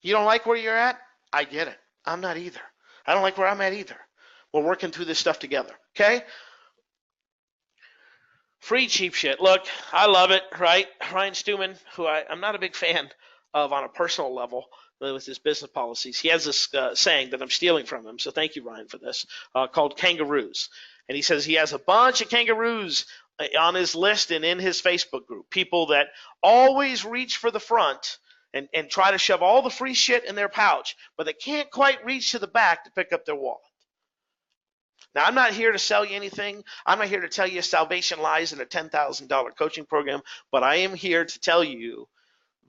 You don't like where you're at? I get it. I'm not either. I don't like where I'm at either. We're working through this stuff together, okay? Free cheap shit. Look, I love it, right? Ryan Stewman, who I'm not a big fan of on a personal level with his business policies, he has this saying that I'm stealing from him, so thank you, Ryan, for this, called kangaroos. And he says he has a bunch of kangaroos on his list and in his Facebook group, people that always reach for the front and try to shove all the free shit in their pouch, but they can't quite reach to the back to pick up their wallet. Now, I'm not here to sell you anything. I'm not here to tell you salvation lies in a $10,000 coaching program, but I am here to tell you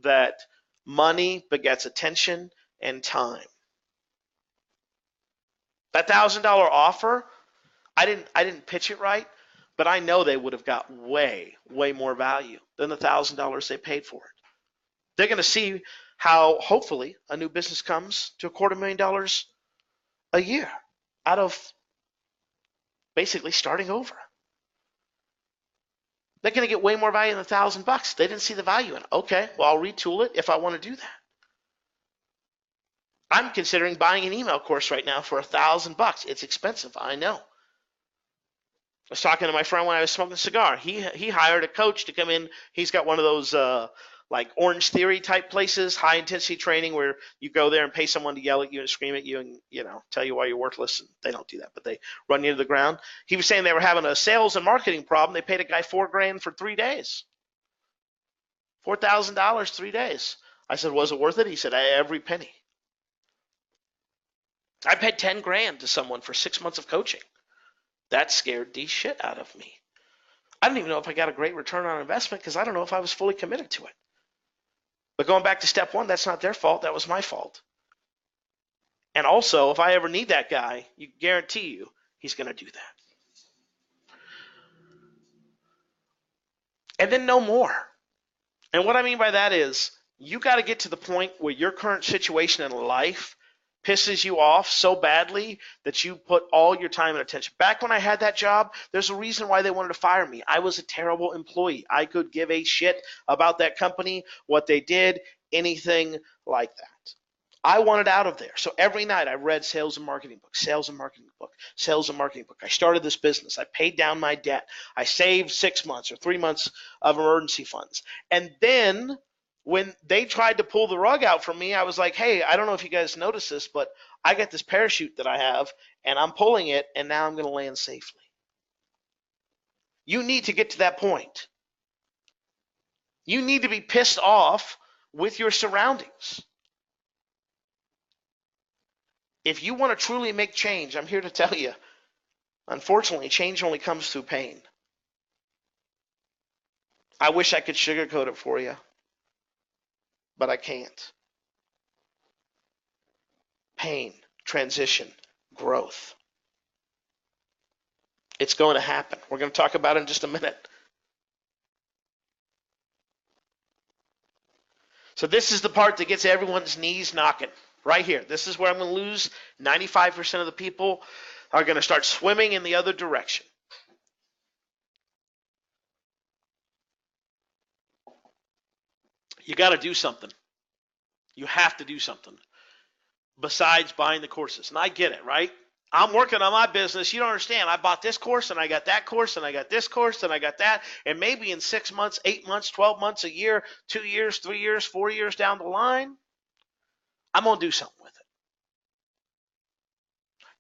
that money begets attention and time. That $1,000 offer, I didn't pitch it right, but I know they would have got way more value than the $1,000 they paid for it. They're going to see how, hopefully, a new business comes to $250,000 a year out of basically starting over. They're going to get way more value than $1,000. They didn't see the value in it. Okay, well, I'll retool it if I want to do that. I'm considering buying an email course right now for $1,000. It's expensive, I know. I was talking to my friend when I was smoking a cigar. He hired a coach to come in. He's got one of those like Orange Theory type places, high intensity training where you go there and pay someone to yell at you and scream at you and, you know, tell you why you're worthless. And they don't do that, but they run you to the ground. He was saying they were having a sales and marketing problem. They paid a guy $4,000 for 3 days. $4,000, 3 days. I said, was it worth it? He said, every penny. I paid $10,000 to someone for 6 months of coaching. That scared the shit out of me. I don't even know if I got a great return on investment because I don't know if I was fully committed to it. But going back to step one, that's not their fault. That was my fault. And also, if I ever need that guy, you guarantee you he's going to do that. And then no more. And what I mean by that is you got to get to the point where your current situation in life pisses you off so badly that you put all your time and attention. Back when I had that job, there's a reason why they wanted to fire me. I was a terrible employee. I could give a shit about that company, what they did, anything like that. I wanted out of there. So every night I read sales and marketing book, sales and marketing book, sales and marketing book. I started this business. I paid down my debt. I saved 6 months or 3 months of emergency funds. And then when they tried to pull the rug out from me, I was like, hey, I don't know if you guys noticed this, but I got this parachute that I have and I'm pulling it and now I'm going to land safely. You need to get to that point. You need to be pissed off with your surroundings. If you want to truly make change, I'm here to tell you, unfortunately, change only comes through pain. I wish I could sugarcoat it for you, but I can't. Pain, transition, growth. It's going to happen. We're going to talk about it in just a minute. So this is the part that gets everyone's knees knocking. Right here. This is where I'm going to lose 95% of the people are going to start swimming in the other direction. You got to do something. You have to do something besides buying the courses. And I get it, right? I'm working on my business. You don't understand. I bought this course and I got that course and I got this course and I got that. And maybe in 6 months, 8 months, 12 months, a year, 2 years, 3 years, 4 years down the line, I'm going to do something with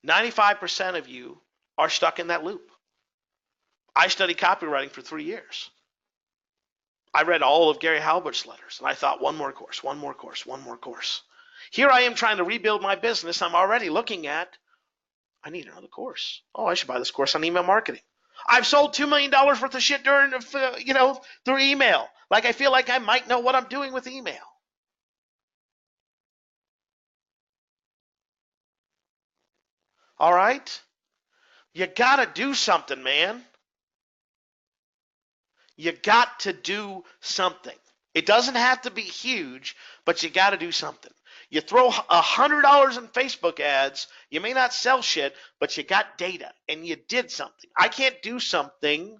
it. 95% of you are stuck in that loop. I studied copywriting for 3 years. I read all of Gary Halbert's letters, and I thought, one more course, one more course, one more course. Here I am trying to rebuild my business. I'm already looking at, I need another course. Oh, I should buy this course on email marketing. I've sold $2 million worth of shit through email. Like I feel like I might know what I'm doing with email. All right? You got to do something, man. You got to do something. It doesn't have to be huge, but you got to do something. You throw $100 in Facebook ads, you may not sell shit, but you got data and you did something. I can't do something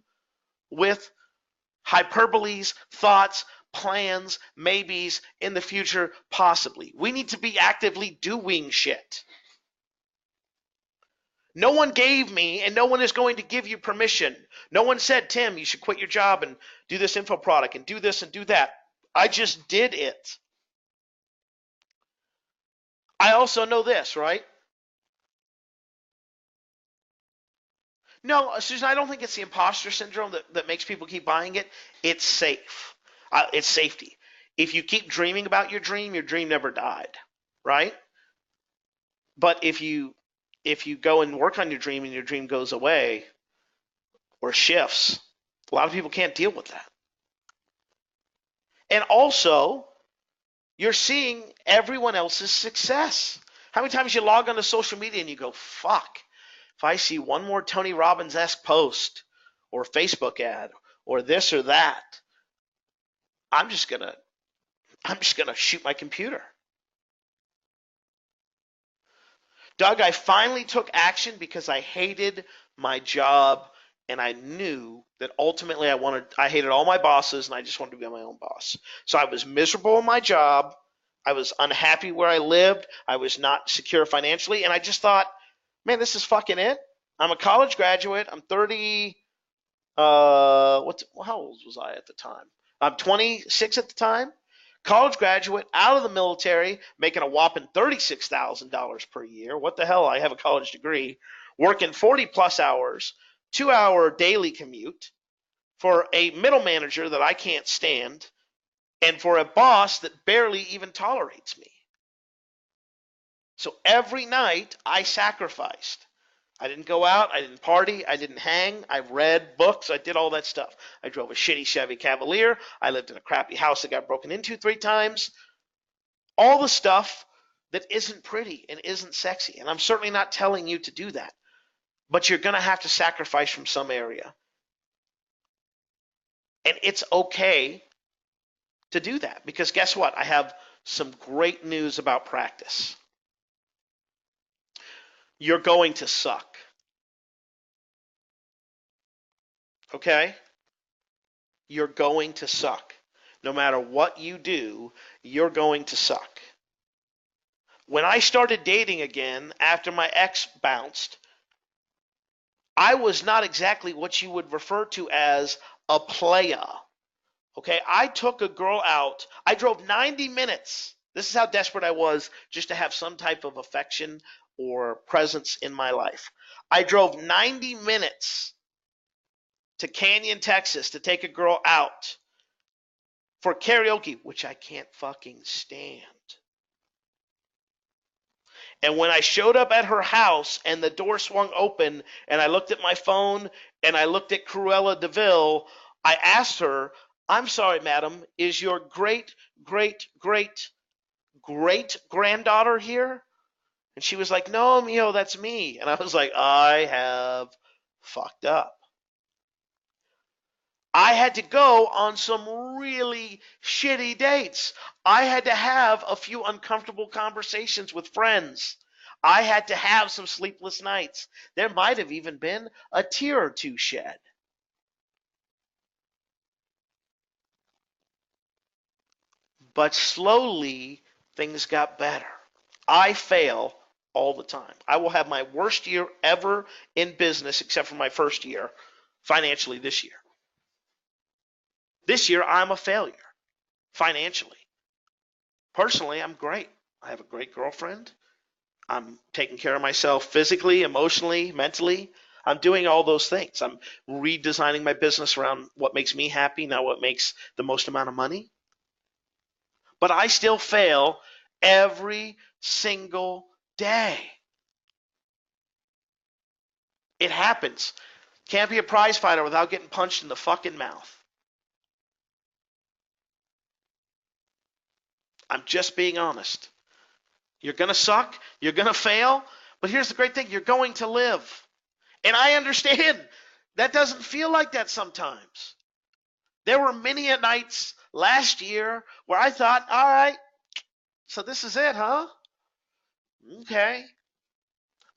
with hyperboles, thoughts, plans, maybes, in the future, possibly. We need to be actively doing shit. No one gave me, and no one is going to give you permission. No one said, Tim, you should quit your job and do this info product and do this and do that. I just did it. I also know this, right? No, Susan, I don't think it's the imposter syndrome that makes people keep buying it. It's safe. It's safety. If you keep dreaming about your dream never died, right? But if you go and work on your dream and your dream goes away or shifts, a lot of people can't deal with that. And also, you're seeing everyone else's success. How many times you log onto social media and you go, fuck, if I see one more Tony Robbins-esque post or Facebook ad or this or that, I'm just gonna shoot my computer. Doug, I finally took action because I hated my job and I knew that ultimately I hated all my bosses and I just wanted to be my own boss. So I was miserable in my job. I was unhappy where I lived. I was not secure financially. And I just thought, man, this is fucking it. I'm a college graduate. I'm 30. How old was I at the time? I'm 26 at the time. College graduate, out of the military, making a whopping $36,000 per year. What the hell? I have a college degree. Working 40 plus hours, 2-hour daily commute for a middle manager that I can't stand, and for a boss that barely even tolerates me. So every night I sacrificed. I didn't go out. I didn't party. I didn't hang. I read books. I did all that stuff. I drove a shitty Chevy Cavalier. I lived in a crappy house that got broken into 3 times. All the stuff that isn't pretty and isn't sexy. And I'm certainly not telling you to do that. But you're going to have to sacrifice from some area. And it's okay to do that. Because guess what? I have some great news about practice. you're going to suck. Okay? You're going to suck. No matter what you do, you're going to suck. When I started dating again after my ex bounced, I was not exactly what you would refer to as a playa. Okay, I took a girl out. I drove 90 minutes. This is how desperate I was just to have some type of affection or presence in my life. I drove 90 minutes to Canyon, Texas to take a girl out for karaoke, which I can't fucking stand. And when I showed up at her house and the door swung open and I looked at my phone and I looked at Cruella de Vil, I asked her, I'm sorry, madam, is your great, great, great, great granddaughter here? And she was like, no, Mio, that's me. And I was like, I have fucked up. I had to go on some really shitty dates. I had to have a few uncomfortable conversations with friends. I had to have some sleepless nights. There might have even been a tear or two shed. But slowly, things got better. I fail all the time. I will have my worst year ever in business, except for my first year financially this year. This year, I'm a failure financially. Personally, I'm great. I have a great girlfriend. I'm taking care of myself physically, emotionally, mentally. I'm doing all those things. I'm redesigning my business around what makes me happy, not what makes the most amount of money. But I still fail every single day. It happens. Can't be a prize fighter without getting punched in the fucking mouth. I'm just being honest. You're going to suck. You're going to fail. But here's the great thing. You're going to live. And I understand that doesn't feel like that sometimes. There were many nights last year where I thought, all right, so this is it, huh? Okay.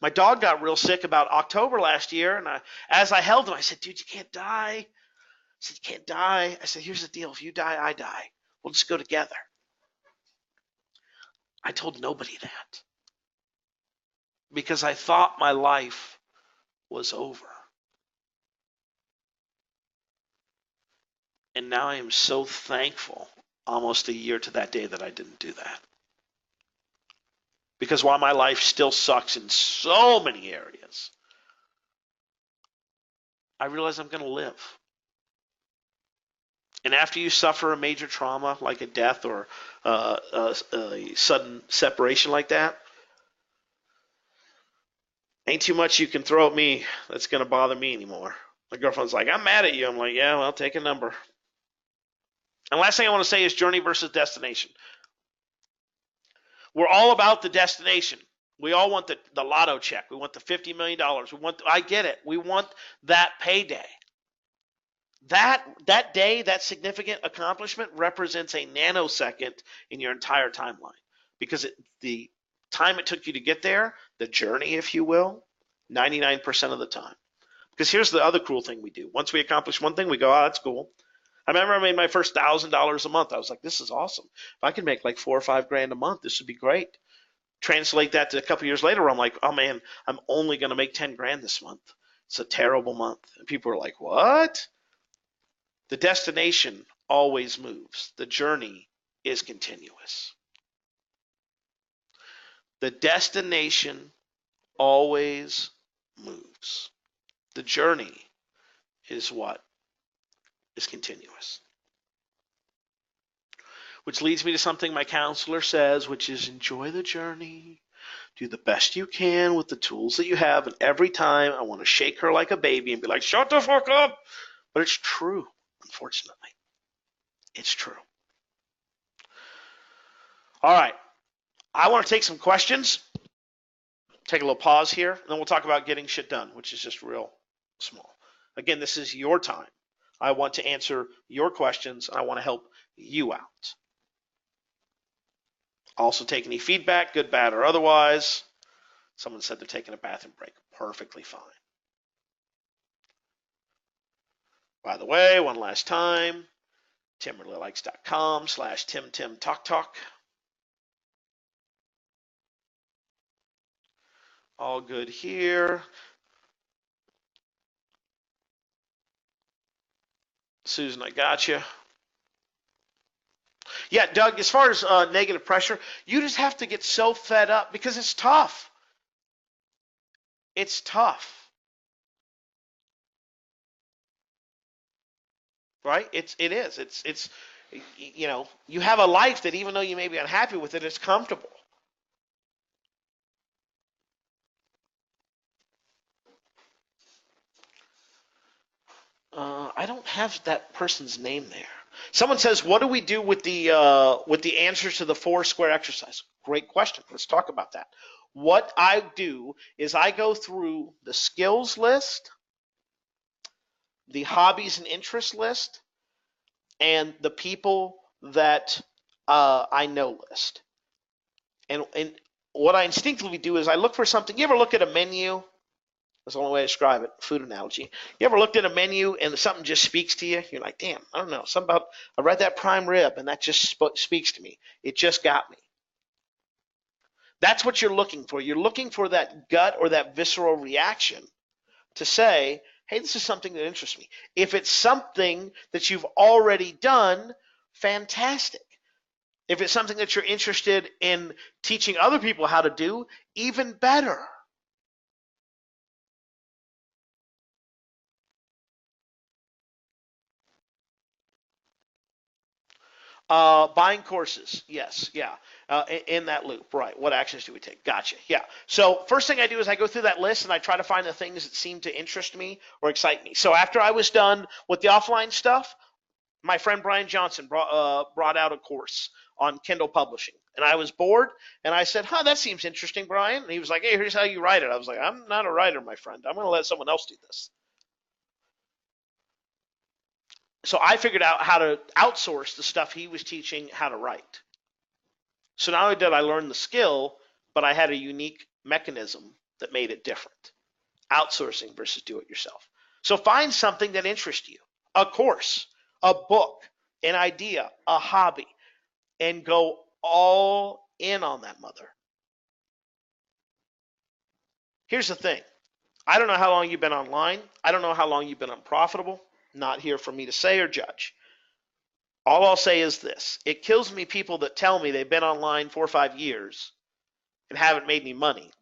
My dog got real sick about October last year, and as I held him, I said, dude, you can't die. I said, you can't die. I said, here's the deal. If you die, I die. We'll just go together. I told nobody that because I thought my life was over. And now I am so thankful almost a year to that day that I didn't do that. Because while my life still sucks in so many areas, I realize I'm going to live. And after you suffer a major trauma like a death or a sudden separation like that, ain't too much you can throw at me that's going to bother me anymore. My girlfriend's like, I'm mad at you. I'm like, yeah, well, take a number. And last thing I want to say is journey versus destination. We're all about the destination. We all want the lotto check. We want the $50 million. I get it. We want that payday. That day, that significant accomplishment represents a nanosecond in your entire timeline because the time it took you to get there, the journey, if you will, 99% of the time. Because here's the other cool thing we do. Once we accomplish one thing, we go, oh, that's cool. I remember I made my first $1,000 a month. I was like, this is awesome. If I can make like $4 or $5 grand a month, this would be great. Translate that to a couple years later, where I'm like, oh man, I'm only going to make 10 grand this month. It's a terrible month. And people are like, what? The destination always moves. The journey is continuous. The destination always moves. The journey is what is continuous. Which leads me to something my counselor says, which is enjoy the journey. Do the best you can with the tools that you have. And every time I want to shake her like a baby and be like, shut the fuck up. But it's true, unfortunately. It's true. All right. I want to take some questions. Take a little pause here, and then we'll talk about getting shit done, which is just real small. Again, this is your time. I want to answer your questions. I want to help you out. Also take any feedback, good, bad, or otherwise. Someone said they're taking a bathroom break. Perfectly fine. By the way, one last time, timreallylikes.com/TimTimTalkTalk. All good here. Susan, I got you. Yeah, Doug, as far as negative pressure, you just have to get so fed up because it's tough. It's tough, right? It is. It's you know, you have a life that even though you may be unhappy with it, it's comfortable. I don't have that person's name there. Someone says, "What do we do with the answers to the 4 square exercise?" Great question. Let's talk about that. What I do is I go through the skills list, the hobbies and interests list, and the people that I know list. And what I instinctively do is I look for something. You ever look at a menu? That's the only way to describe it. Food analogy. You ever looked at a menu and something just speaks to you? You're like, damn, I don't know. Something about I read that prime rib and that just speaks to me. It just got me. That's what you're looking for. You're looking for that gut or that visceral reaction to say, hey, this is something that interests me. If it's something that you've already done, fantastic. If it's something that you're interested in teaching other people how to do, even better. Buying courses, yes, yeah, in that loop, right? What actions do we take? Gotcha, yeah. So first thing I do is I go through that list and I try to find the things that seem to interest me or excite me. So after I was done with the offline stuff, my friend Brian Johnson brought out a course on Kindle publishing, and I was bored, and I said, "Huh, that seems interesting, Brian." And he was like, "Hey, here's how you write it." I was like, "I'm not a writer, my friend. I'm going to let someone else do this." So I figured out how to outsource the stuff he was teaching how to write. So not only did I learn the skill, but I had a unique mechanism that made it different. Outsourcing versus do it yourself. So find something that interests you, a course, a book, an idea, a hobby, and go all in on that mother. Here's the thing. I don't know how long you've been online. I don't know how long you've been unprofitable. Not here for me to say or judge. All I'll say is this. It kills me people that tell me they've been online 4 or 5 years and haven't made any money.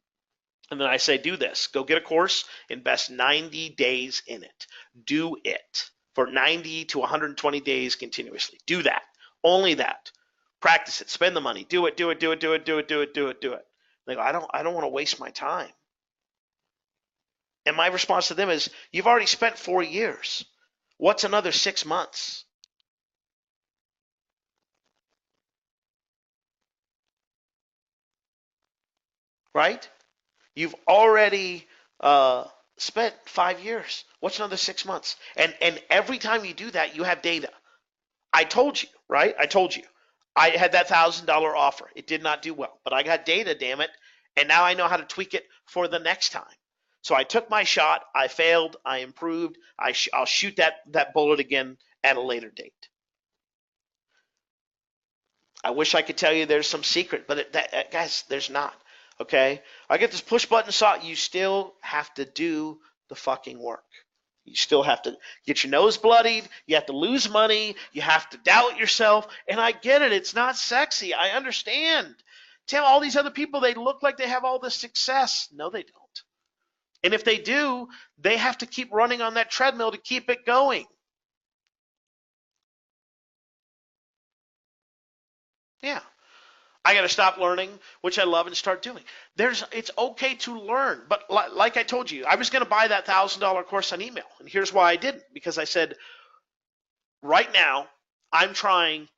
And then I say, do this. Go get a course, invest 90 days in it. Do it for 90 to 120 days continuously. Do that. Only that. Practice it. Spend the money. Do it, do it, do it, do it, do it, do it, do it, do it. They go, I don't want to waste my time. And my response to them is, you've already spent 4 years. What's another 6 months? Right? You've already spent 5 years. What's another 6 months? And every time you do that, you have data. I told you, right? I told you. I had that $1,000 offer. It did not do well, but I got data, damn it, and now I know how to tweak it for the next time. So I took my shot. I failed. I improved. I'll shoot that bullet again at a later date. I wish I could tell you there's some secret, but guys, there's not. Okay, I get this push button shot. You still have to do the fucking work. You still have to get your nose bloodied. You have to lose money. You have to doubt yourself. And I get it. It's not sexy. I understand. Tim, all these other people, they look like they have all this success. No, they don't. And if they do, they have to keep running on that treadmill to keep it going. Yeah. I got to stop learning, which I love, and start doing. It's okay to learn, but like I told you, I was going to buy that $1,000 course on email, and here's why I didn't. Because I said, right now, I'm trying.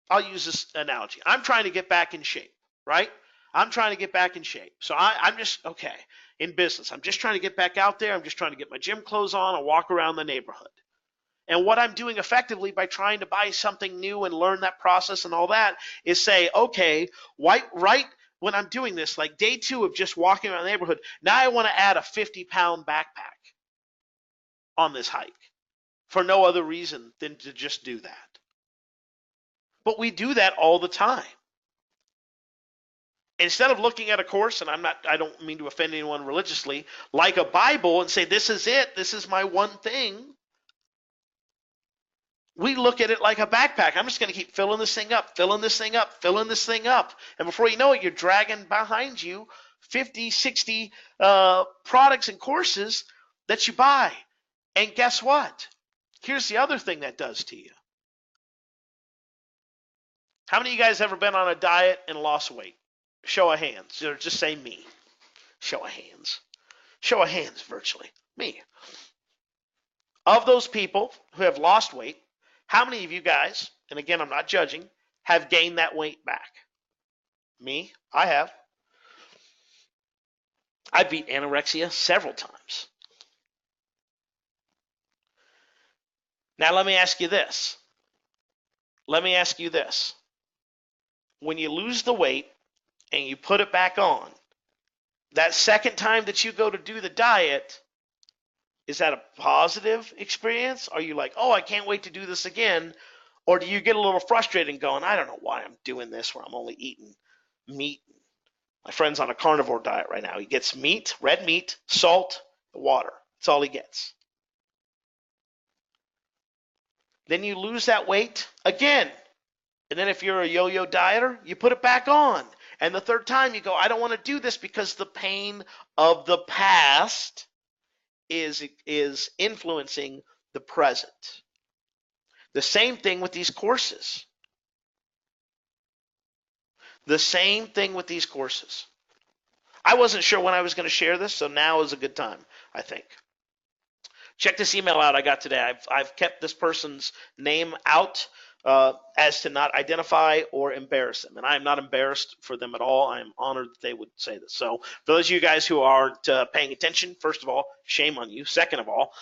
I'll use this analogy. I'm trying to get back in shape, right? I'm trying to get back in shape. So I'm just okay in business. I'm just trying to get back out there. I'm just trying to get my gym clothes on and walk around the neighborhood. And what I'm doing effectively by trying to buy something new and learn that process and all that is say, okay, write when I'm doing this, like day 2 of just walking around the neighborhood, now I want to add a 50-pound backpack on this hike for no other reason than to just do that. But we do that all the time. Instead of looking at a course, and I don't mean to offend anyone religiously, like a Bible and say, this is it, this is my one thing, we look at it like a backpack. I'm just going to keep filling this thing up, filling this thing up, filling this thing up. And before you know it, you're dragging behind you 50, 60 products and courses that you buy. And guess what? Here's the other thing that does to you. How many of you guys ever been on a diet and lost weight? Show of hands. Or just say me. Show of hands. Show of hands, virtually. Me. Of those people who have lost weight, how many of you guys, and again, I'm not judging, have gained that weight back? Me? I have. I beat anorexia several times. Now, let me ask you this. When you lose the weight and you put it back on, that second time that you go to do the diet, is that a positive experience? Are you like, oh, I can't wait to do this again? Or do you get a little frustrated and going, I don't know why I'm doing this where I'm only eating meat? My friend's on a carnivore diet right now. He gets meat, red meat, salt, water. That's all he gets. Then you lose that weight again. And then if you're a yo-yo dieter, you put it back on. And the third time you go, I don't want to do this because the pain of the past is influencing the present. The same thing with these courses. I wasn't sure when I was going to share this, so now is a good time, I think. Check this email out I got today. I've kept this person's name out as to not identify or embarrass them. And I'm not embarrassed for them at all. I'm honored that they would say this. So for those of you guys who aren't paying attention, first of all, shame on you. Second of all,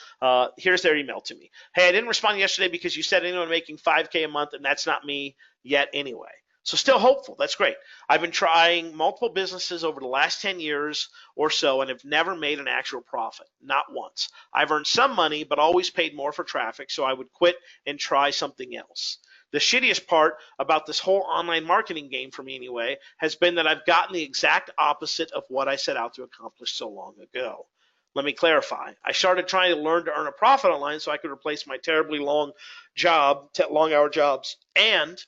here's their email to me. Hey, I didn't respond yesterday because you said anyone making $5K a month, and that's not me yet anyway. So still hopeful. That's great. I've been trying multiple businesses over the last 10 years or so and have never made an actual profit. Not once. I've earned some money, but always paid more for traffic, so I would quit and try something else. The shittiest part about this whole online marketing game for me anyway has been that I've gotten the exact opposite of what I set out to accomplish so long ago. Let me clarify. I started trying to learn to earn a profit online so I could replace my terribly long hour jobs, and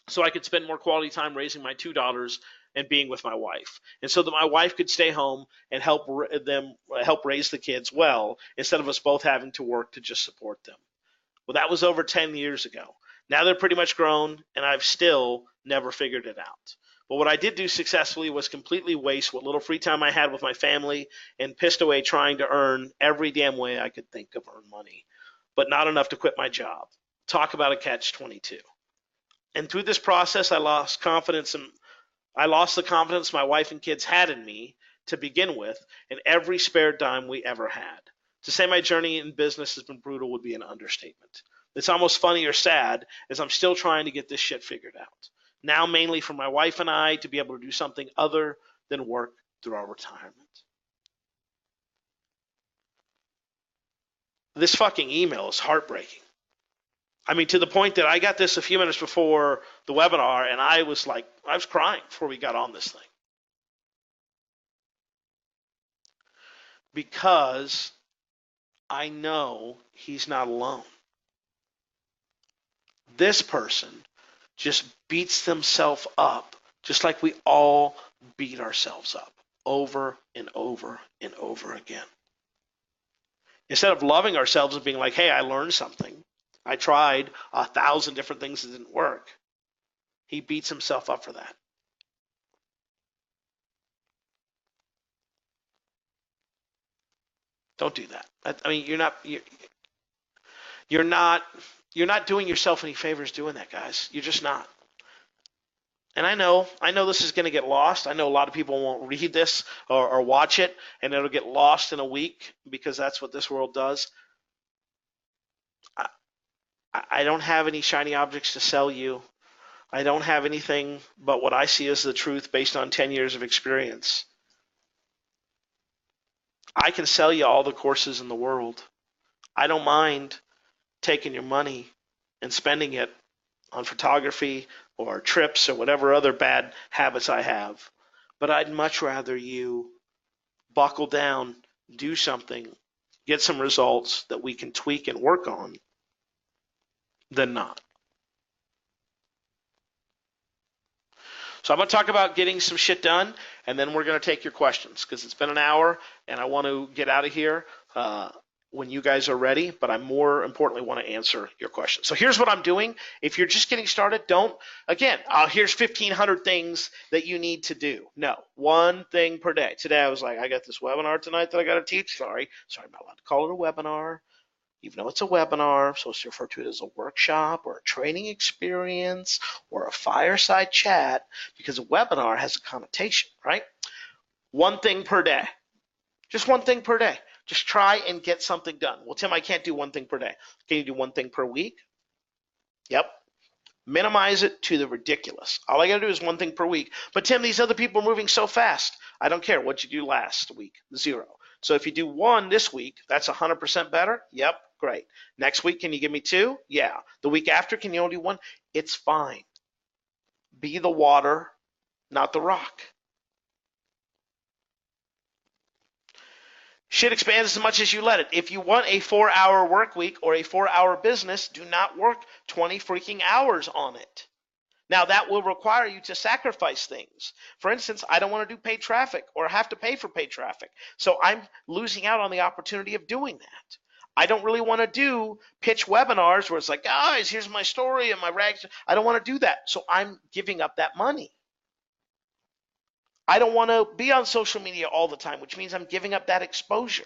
so I could spend more quality time raising my two daughters and being with my wife, and so that my wife could stay home and help raise the kids well, instead of us both having to work to just support them. Well, that was over 10 years ago. Now they're pretty much grown, and I've still never figured it out. But what I did do successfully was completely waste what little free time I had with my family and pissed away trying to earn every damn way I could think of earn money, but not enough to quit my job. Talk about a catch-22. And through this process, I lost the confidence my wife and kids had in me to begin with, and every spare dime we ever had. To say my journey in business has been brutal would be an understatement. It's almost funny or sad, as I'm still trying to get this shit figured out. Now mainly for my wife and I to be able to do something other than work through our retirement. This fucking email is heartbreaking. I mean, to the point that I got this a few minutes before the webinar, and I was crying before we got on this thing. Because I know he's not alone. This person just beats themselves up, just like we all beat ourselves up over and over and over again. Instead of loving ourselves and being like, hey, I learned something. I tried 1,000 different things that didn't work. He beats himself up for that. Don't do that. I mean, you're not doing yourself any favors doing that, guys. You're just not. And I know this is going to get lost. I know a lot of people won't read this or watch it, and it'll get lost in a week because that's what this world does. I don't have any shiny objects to sell you. I don't have anything but what I see as the truth based on 10 years of experience. I can sell you all the courses in the world. I don't mind taking your money and spending it on photography or trips or whatever other bad habits I have. But I'd much rather you buckle down, do something, get some results that we can tweak and work on than not. So I'm going to talk about getting some shit done, and then we're going to take your questions because it's been an hour, and I want to get out of here when you guys are ready, but I more importantly want to answer your questions. So here's what I'm doing. If you're just getting started, here's 1,500 things that you need to do. No, one thing per day. Today I was like, I got this webinar tonight that I got to teach. Sorry, I'm not allowed to call it a webinar. Even though it's a webinar, so it's referred to it as a workshop or a training experience or a fireside chat, because a webinar has a connotation, right? One thing per day. Just one thing per day. Just try and get something done. Well, Tim, I can't do one thing per day. Can you do one thing per week? Yep. Minimize it to the ridiculous. All I got to do is one thing per week. But Tim, these other people are moving so fast. I don't care. What'd you do last week? 0. So if you do 1 this week, that's 100% better? Yep, great. Next week, can you give me 2? Yeah. The week after, can you only do 1? It's fine. Be the water, not the rock. Shit expands as much as you let it. If you want a 4-hour work week or a 4-hour business, do not work 20 freaking hours on it. Now, that will require you to sacrifice things. For instance, I don't want to do paid traffic or have to pay for paid traffic. So I'm losing out on the opportunity of doing that. I don't really want to pitch webinars where it's like, guys, here's my story and my rags. I don't want to do that. So I'm giving up that money. I don't want to be on social media all the time, which means I'm giving up that exposure.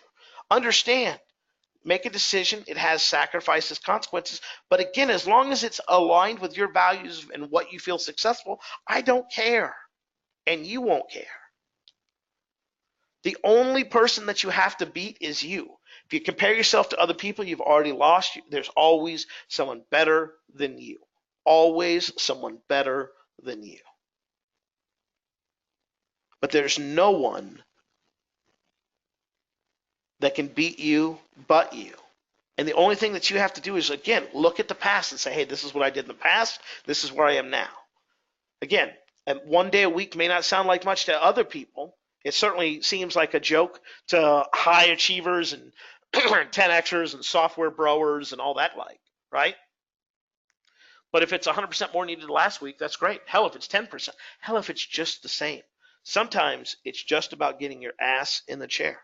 Understand, make a decision. It has sacrifices, consequences. But again, as long as it's aligned with your values and what you feel successful, I don't care. And you won't care. The only person that you have to beat is you. If you compare yourself to other people, you've already lost. There's always someone better than you. Always someone better than you. But there's no one that can beat you but you. And the only thing that you have to do is, again, look at the past and say, hey, this is what I did in the past. This is where I am now. Again, 1 day a week may not sound like much to other people. It certainly seems like a joke to high achievers and 10Xers and software brewers and all that like, right? But if it's 100% more needed last week, that's great. Hell, if it's 10%. Hell, if it's just the same. Sometimes it's just about getting your ass in the chair.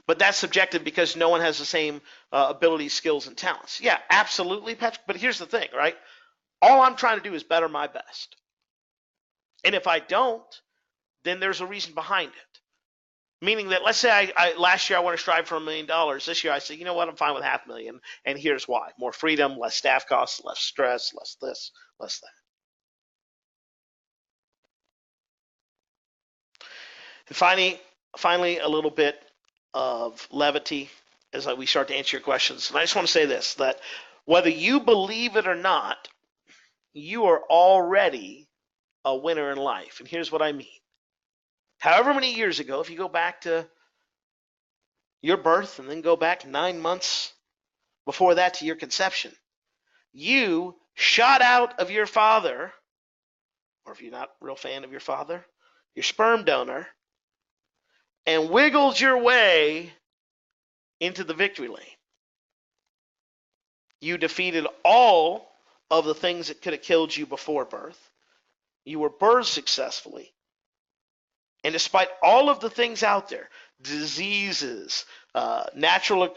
But that's subjective because no one has the same abilities, skills, and talents. Yeah, absolutely, Patrick. But here's the thing, right? All I'm trying to do is better my best. And if I don't, then there's a reason behind it. Meaning that, let's say last year I want to strive for $1 million. This year I say, you know what, I'm fine with $500,000. And here's why. More freedom, less staff costs, less stress, less this, less that. And finally, a little bit of levity as we start to answer your questions. And I just want to say this, that whether you believe it or not, you are already a winner in life. And here's what I mean. However many years ago, if you go back to your birth and then go back 9 months before that to your conception, you shot out of your father, or if you're not a real fan of your father, your sperm donor, and wiggled your way into the victory lane. You defeated all of the things that could have killed you before birth. You were birthed successfully. And despite all of the things out there, diseases, natural,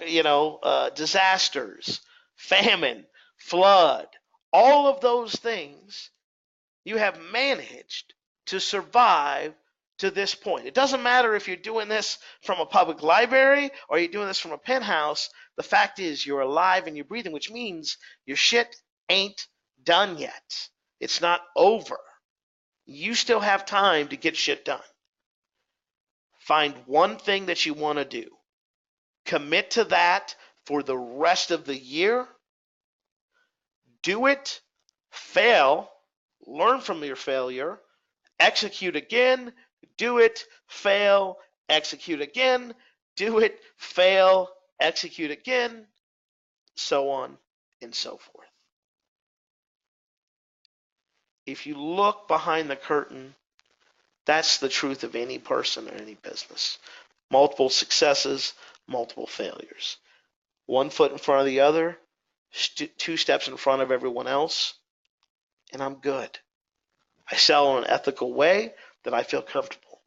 disasters, famine, flood, all of those things, you have managed to survive to this point. It doesn't matter if you're doing this from a public library or you're doing this from a penthouse. The fact is you're alive and you're breathing, which means your shit ain't done yet. It's not over. You still have time to get shit done. Find one thing that you want to do. Commit to that for the rest of the year. Do it, fail, learn from your failure, execute again, do it, fail, execute again, do it, fail, execute again, so on and so forth. If you look behind the curtain, that's the truth of any person or any business. Multiple successes, multiple failures. One foot in front of the other, two steps in front of everyone else, and I'm good. I sell in an ethical way that I feel comfortable.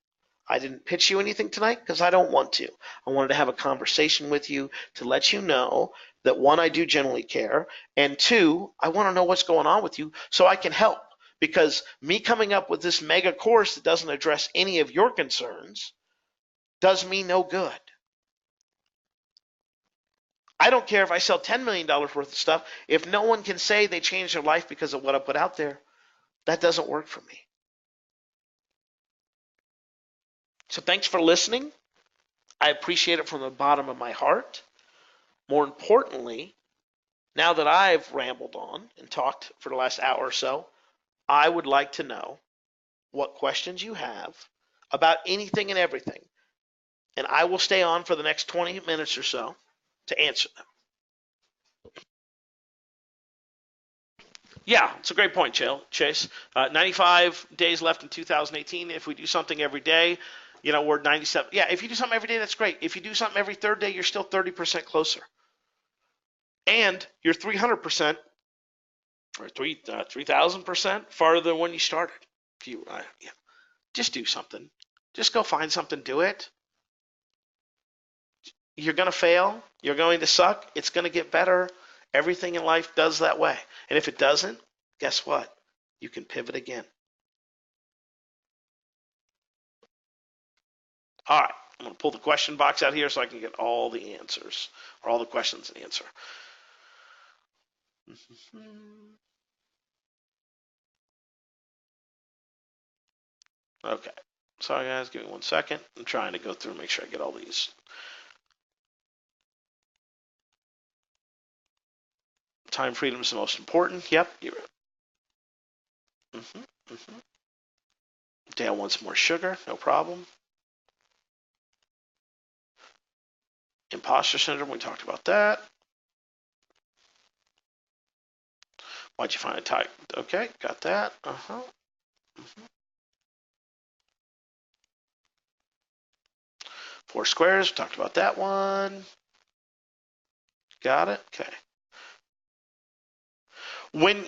I didn't pitch you anything tonight because I don't want to. I wanted to have a conversation with you to let you know that one, I do genuinely care, and two, I want to know what's going on with you so I can help. Because me coming up with this mega course that doesn't address any of your concerns does me no good. I don't care if I sell $10 million worth of stuff. If no one can say they changed their life because of what I put out there, that doesn't work for me. So thanks for listening. I appreciate it from the bottom of my heart. More importantly, now that I've rambled on and talked for the last hour or so, I would like to know what questions you have about anything and everything. And I will stay on for the next 20 minutes or so to answer them. Yeah, it's a great point, Chase. 95 days left in 2018. If we do something every day, we're 97. Yeah, if you do something every day, that's great. If you do something every third day, you're still 30% closer. And you're 300% or 3,000% farther than when you started. Just do something. Just go find something, do it. You're going to fail. You're going to suck. It's going to get better. Everything in life does that way. And if it doesn't, guess what? You can pivot again. All right, I'm going to pull the question box out here so I can get all the answers, or all the questions and answer. Okay, sorry guys, give me 1 second. I'm trying to go through and make sure I get all these. Time freedom is the most important. Yep, you're right. Dale wants more sugar, no problem. Imposter syndrome, we talked about that. Why'd you find a type? Okay, got that. Four squares, we talked about that one. Got it, okay. When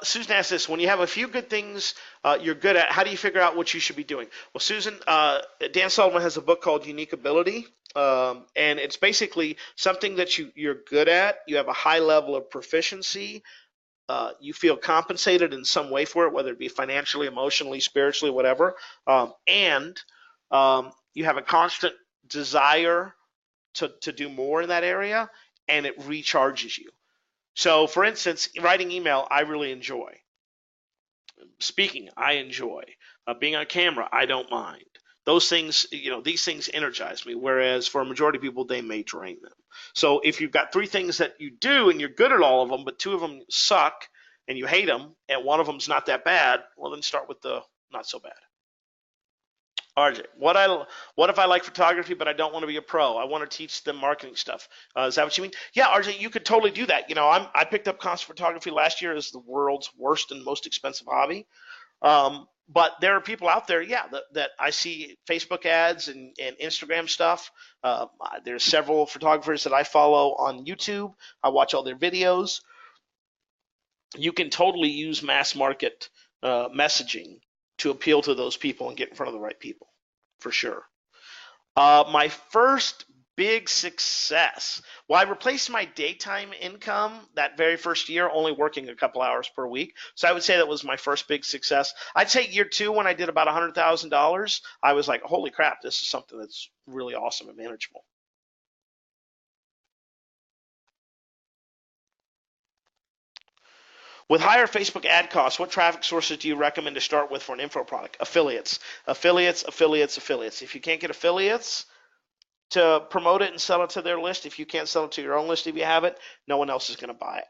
Susan asked this, when you have a few good things you're good at, how do you figure out what you should be doing? Well, Susan, Dan Sullivan has a book called Unique Ability, and it's basically something that you're good at. You have a high level of proficiency. You feel compensated in some way for it, whether it be financially, emotionally, spiritually, whatever, and you have a constant desire to do more in that area, and it recharges you. So, for instance, writing email, I really enjoy. Speaking, I enjoy. Being on camera, I don't mind. Those things, these things energize me, whereas for a majority of people, they may drain them. So if you've got three things that you do and you're good at all of them, but two of them suck and you hate them, and one of them's not that bad, well, then start with the not so bad. RJ, what if I like photography but I don't want to be a pro? I want to teach them marketing stuff. Is that what you mean? Yeah, RJ, you could totally do that. I picked up concert photography last year as the world's worst and most expensive hobby. But there are people out there, that I see Facebook ads and Instagram stuff. There's several photographers that I follow on YouTube. I watch all their videos. You can totally use mass market messaging to appeal to those people and get in front of the right people, for sure. My first big success. Well, I replaced my daytime income that very first year, only working a couple hours per week. So I would say that was my first big success. I'd say year two, when I did about $100,000, I was like, holy crap, this is something that's really awesome and manageable. With higher Facebook ad costs, what traffic sources do you recommend to start with for an info product? Affiliates, affiliates, affiliates, affiliates. If you can't get affiliates to promote it and sell it to their list, if you can't sell it to your own list, if you have it, no one else is going to buy it.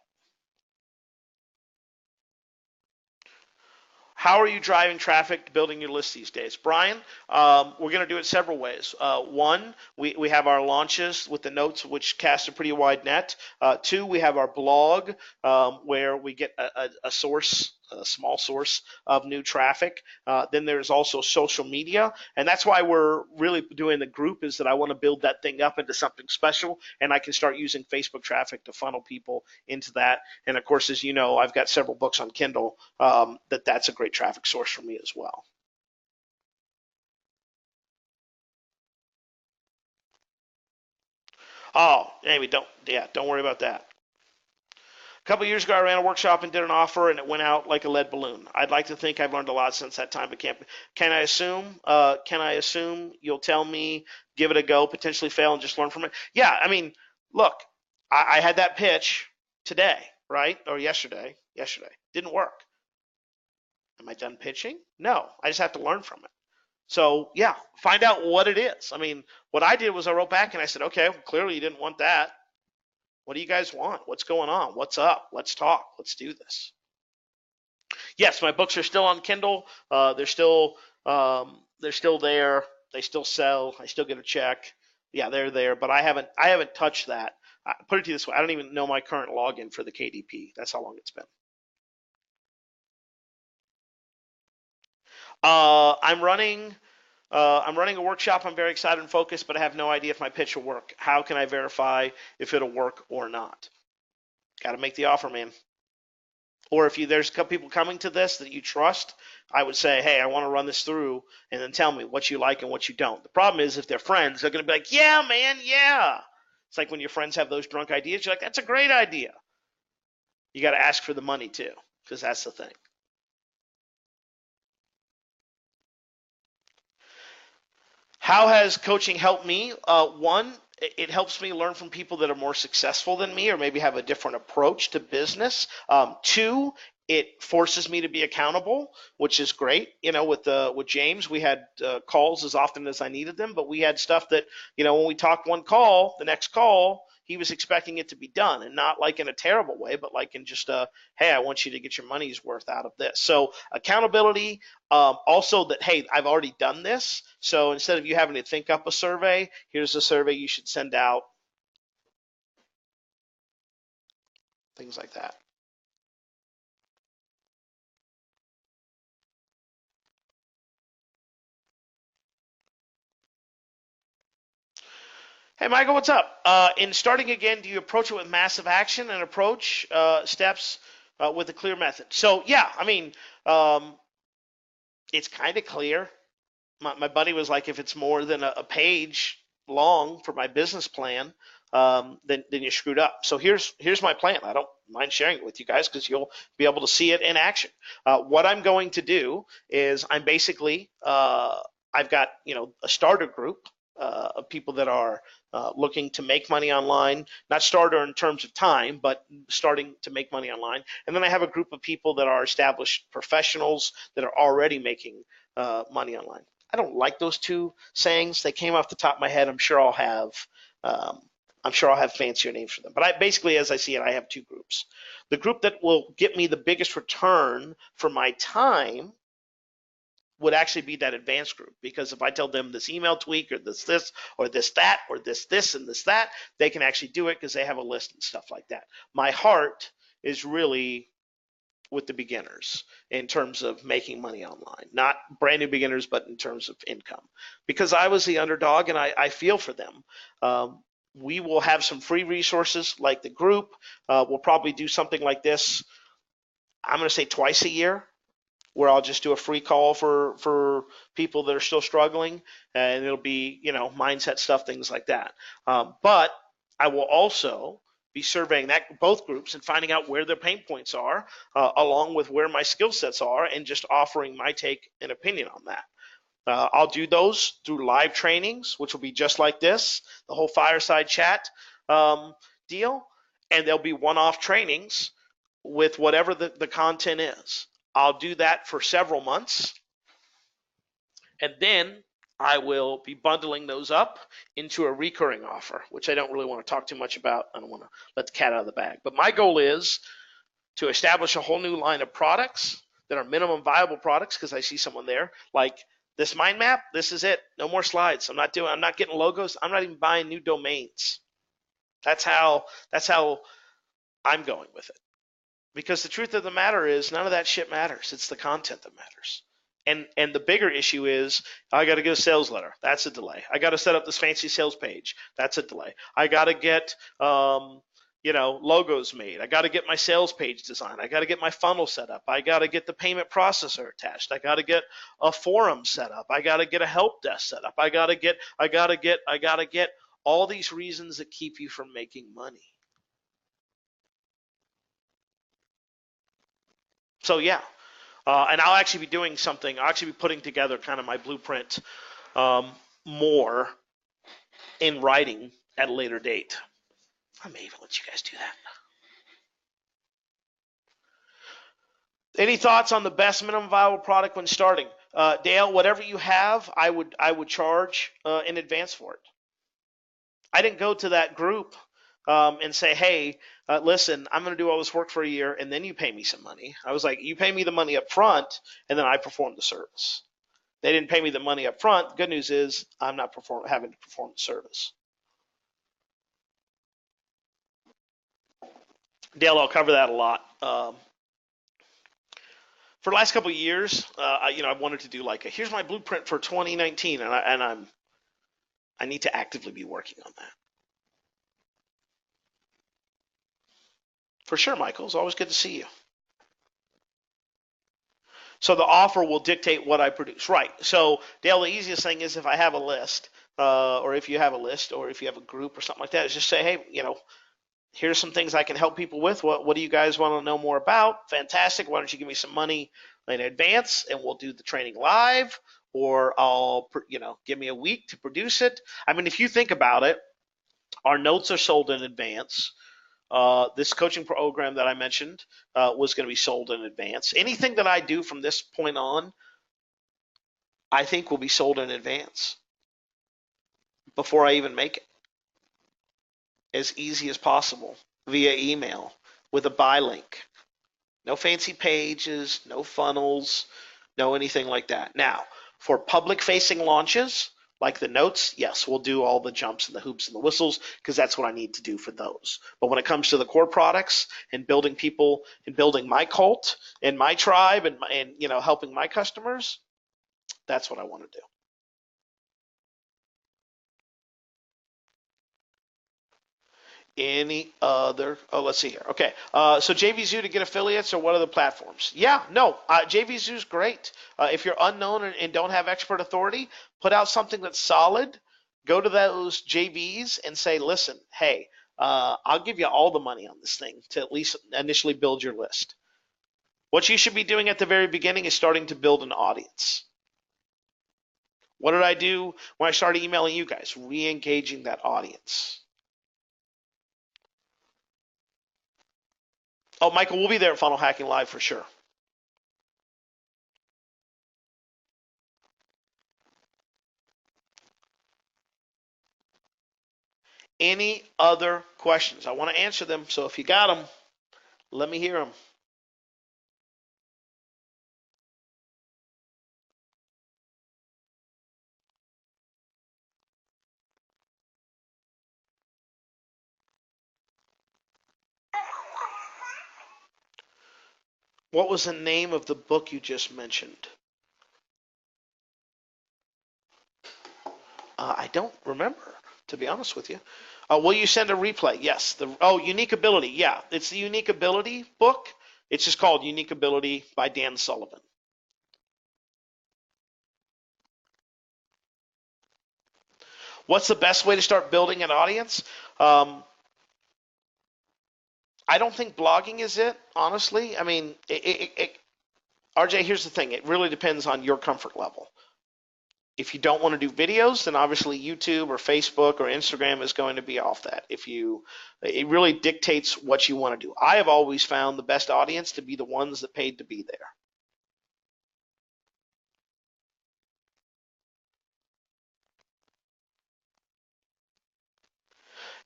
How are you driving traffic to building your list these days? Brian, we're going to do it several ways. One, we have our launches with the notes, which cast a pretty wide net. Two, we have our blog where we get a source, a small source of new traffic. Then there's also social media, and that's why we're really doing the group, is that I want to build that thing up into something special, and I can start using Facebook traffic to funnel people into that. And of course, as you know, I've got several books on Kindle that's a great traffic source for me as well. Oh, Amy, don't worry about that. A couple of years ago, I ran a workshop and did an offer, and it went out like a lead balloon. I'd like to think I've learned a lot since that time, but can't. Can I assume? Can I assume you'll tell me, give it a go, potentially fail, and just learn from it? Yeah, I mean, look, I had that pitch today, right, or yesterday. Yesterday didn't work. Am I done pitching? No, I just have to learn from it. So yeah, find out what it is. I mean, what I did was I wrote back and I said, okay, well, clearly you didn't want that. What do you guys want? What's going on? What's up? Let's talk. Let's do this. Yes, my books are still on Kindle. They're still there. They still sell. I still get a check. Yeah, they're there, but I haven't touched that. Put it to you this way: I don't even know my current login for the KDP. That's how long it's been. I'm running. I'm running a workshop. I'm very excited and focused, but I have no idea if my pitch will work. How can I verify if it'll work or not? Got to make the offer, man. Or if there's a couple people coming to this that you trust, I would say, hey, I want to run this through, and then tell me what you like and what you don't. The problem is if they're friends, they're going to be like, yeah, man, yeah. It's like when your friends have those drunk ideas, you're like, that's a great idea. You got to ask for the money too, because that's the thing. How has coaching helped me? One, it helps me learn from people that are more successful than me or maybe have a different approach to business. Two, it forces me to be accountable, which is great. You know, with James, we had calls as often as I needed them, but we had stuff that, when we talked one call, the next call, he was expecting it to be done, and not like in a terrible way, but like in just a, hey, I want you to get your money's worth out of this. So accountability, also that, hey, I've already done this. So instead of you having to think up a survey, here's a survey you should send out, things like that. Hey, Michael, what's up? In starting again, do you approach it with massive action and approach steps with a clear method? So, yeah, I mean, um, it's kind of clear. My buddy was like, if it's more than a page long for my business plan, then you screwed up. So here's my plan. I don't mind sharing it with you guys because you'll be able to see it in action. What I'm going to do is I'm basically I've got a starter group of people that are looking to make money online, not starter in terms of time, but starting to make money online. And then I have a group of people that are established professionals that are already making money online. I don't like those two sayings. They came off the top of my head. Um, I'm sure I'll have fancier names for them. But basically, as I see it, I have two groups. The group that will get me the biggest return for my time would actually be that advanced group, because if I tell them this email tweak or this or this that or this and this that, they can actually do it because they have a list and stuff like that. My heart is really with the beginners in terms of making money online, not brand new beginners, but in terms of income, because I was the underdog and I feel for them. We will have some free resources like the group. We'll probably do something like this. I'm going to say twice a year, where I'll just do a free call for people that are still struggling, and it'll be mindset stuff, things like that. But I will also be surveying both groups and finding out where their pain points are, along with where my skill sets are, and just offering my take and opinion on that. I'll do those through live trainings, which will be just like this, the whole fireside chat deal, and there'll be one-off trainings with whatever the content is. I'll do that for several months, and then I will be bundling those up into a recurring offer, which I don't really want to talk too much about. I don't want to let the cat out of the bag. But my goal is to establish a whole new line of products that are minimum viable products because I see someone there. Like this mind map, this is it. No more slides. I'm not getting logos. I'm not even buying new domains. That's how I'm going with it. Because the truth of the matter is none of that shit matters. It's the content that matters. And the bigger issue is I got to get a sales letter. That's a delay. I got to set up this fancy sales page. That's a delay. I got to get logos made. I got to get my sales page designed. I got to get my funnel set up. I got to get the payment processor attached. I got to get a forum set up. I got to get a help desk set up. I got to get all these reasons that keep you from making money. So yeah, and I'll actually be doing something. I'll actually be putting together kind of my blueprint more in writing at a later date. I may even let you guys do that. Any thoughts on the best minimum viable product when starting? Dale, whatever you have, I would charge in advance for it. I didn't go to that group and say, hey, listen, I'm going to do all this work for a year and then you pay me some money. I was like, you pay me the money up front and then I perform the service. They didn't pay me the money up front. The good news is I'm not having to perform the service. Dale, I'll cover that a lot. For the last couple of years, I wanted to do like here's my blueprint for 2019, and I need to actively be working on that. For sure, Michael. It's always good to see you. So the offer will dictate what I produce, right? So Dale, the easiest thing is if I have a list, or if you have a list, or if you have a group or something like that, is just say, hey, here's some things I can help people with. What do you guys want to know more about? Fantastic. Why don't you give me some money in advance and we'll do the training live, or I'll, give me a week to produce it. I mean, if you think about it, our notes are sold in advance. This coaching program that I mentioned was going to be sold in advance. Anything that I do from this point on, I think will be sold in advance before I even make it. As easy as possible via email with a buy link. No fancy pages, no funnels, no anything like that. Now, for public facing launches, like the notes, yes, we'll do all the jumps and the hoops and the whistles because that's what I need to do for those. But when it comes to the core products and building people and building my cult and my tribe and helping my customers, that's what I want to do. Any other? Oh, let's see here. Okay, so JVZoo to get affiliates, or what are the platforms? Yeah, no, JVZoo is great. If you're unknown and don't have expert authority, put out something that's solid. Go to those JVs and say, listen, hey, I'll give you all the money on this thing to at least initially build your list. What you should be doing at the very beginning is starting to build an audience. What did I do when I started emailing you guys? Re-engaging that audience. Oh, Michael, we'll be there at Funnel Hacking Live for sure. Any other questions? I want to answer them, so if you got them, let me hear them. What was the name of the book you just mentioned? I don't remember, to be honest with you. Will you send a replay? Yes. Unique Ability. Yeah, it's the Unique Ability book. It's just called Unique Ability by Dan Sullivan. What's the best way to start building an audience? I don't think blogging is it, honestly. I mean, RJ, here's the thing. It really depends on your comfort level. If you don't want to do videos, then obviously YouTube or Facebook or Instagram is going to be off that. It really dictates what you want to do. I have always found the best audience to be the ones that paid to be there.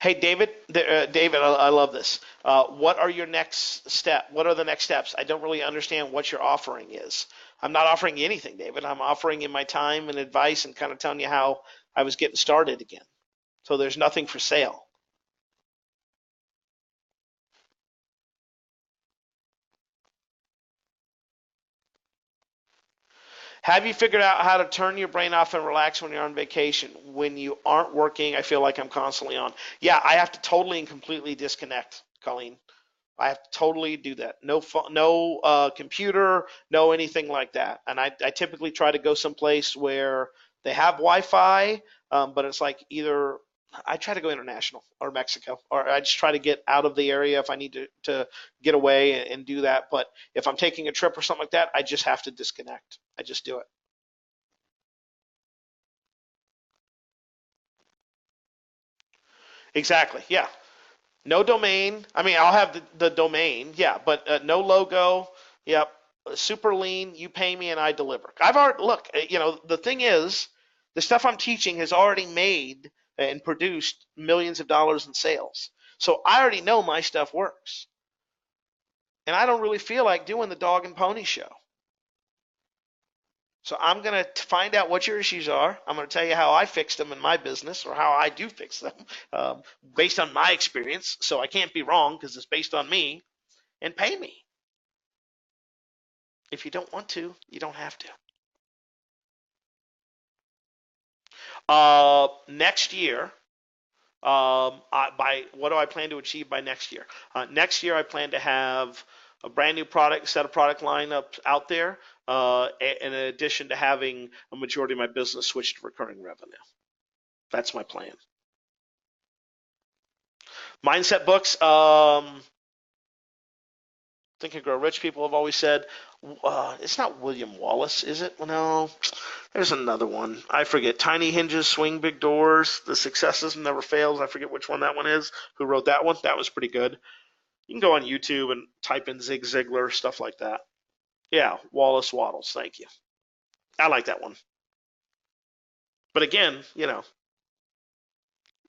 Hey, David, David, I love this. What are your next step? What are the next steps? I don't really understand what your offering is. I'm not offering you anything, David. I'm offering you my time and advice and kind of telling you how I was getting started again. So there's nothing for sale. Have you figured out how to turn your brain off and relax when you're on vacation? When you aren't working, I feel like I'm constantly on. Yeah, I have to totally and completely disconnect, Colleen. I have to totally do that. No phone, no computer, no anything like that. And I typically try to go someplace where they have Wi-Fi, but it's like either I try to go international or Mexico, or I just try to get out of the area if I need to get away and do that. But if I'm taking a trip or something like that, I just have to disconnect. I just do it. Exactly. Yeah. No domain. I mean, I'll have the domain, yeah, but no logo. Yep. Super lean. You pay me and I deliver. I've already, look, the thing is, the stuff I'm teaching has already made and produced millions of dollars in sales. So I already know my stuff works. And I don't really feel like doing the dog and pony show. So I'm going to find out what your issues are. I'm going to tell you how I fixed them in my business or how I do fix them based on my experience. So I can't be wrong because it's based on me and pay me. If you don't want to, you don't have to. Next year, by what do I plan to achieve by next year? Next year, I plan to have a brand new product, set of product lineups out there, in addition to having a majority of my business switch to recurring revenue. That's my plan. Mindset books. Think and Grow Rich people have always said, it's not William Wallace, is it? Well, no, there's another one. I forget. Tiny Hinges, Swing Big Doors, The Successes Never Fails. I forget which one that one is. Who wrote that one? That was pretty good. You can go on YouTube and type in Zig Ziglar, stuff like that. Yeah, Wallace Waddles. Thank you. I like that one. But again,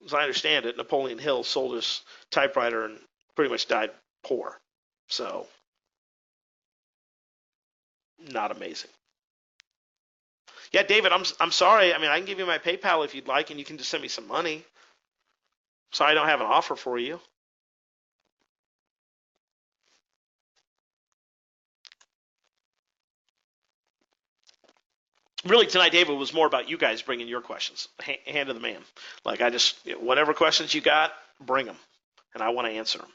as I understand it, Napoleon Hill sold his typewriter and pretty much died poor. So, not amazing. Yeah, David, I'm sorry. I mean, I can give you my PayPal if you'd like, and you can just send me some money. Sorry, I don't have an offer for you. Really, tonight, David, was more about you guys bringing your questions. Hand of the man. Like, I just, whatever questions you got, bring them, and I want to answer them.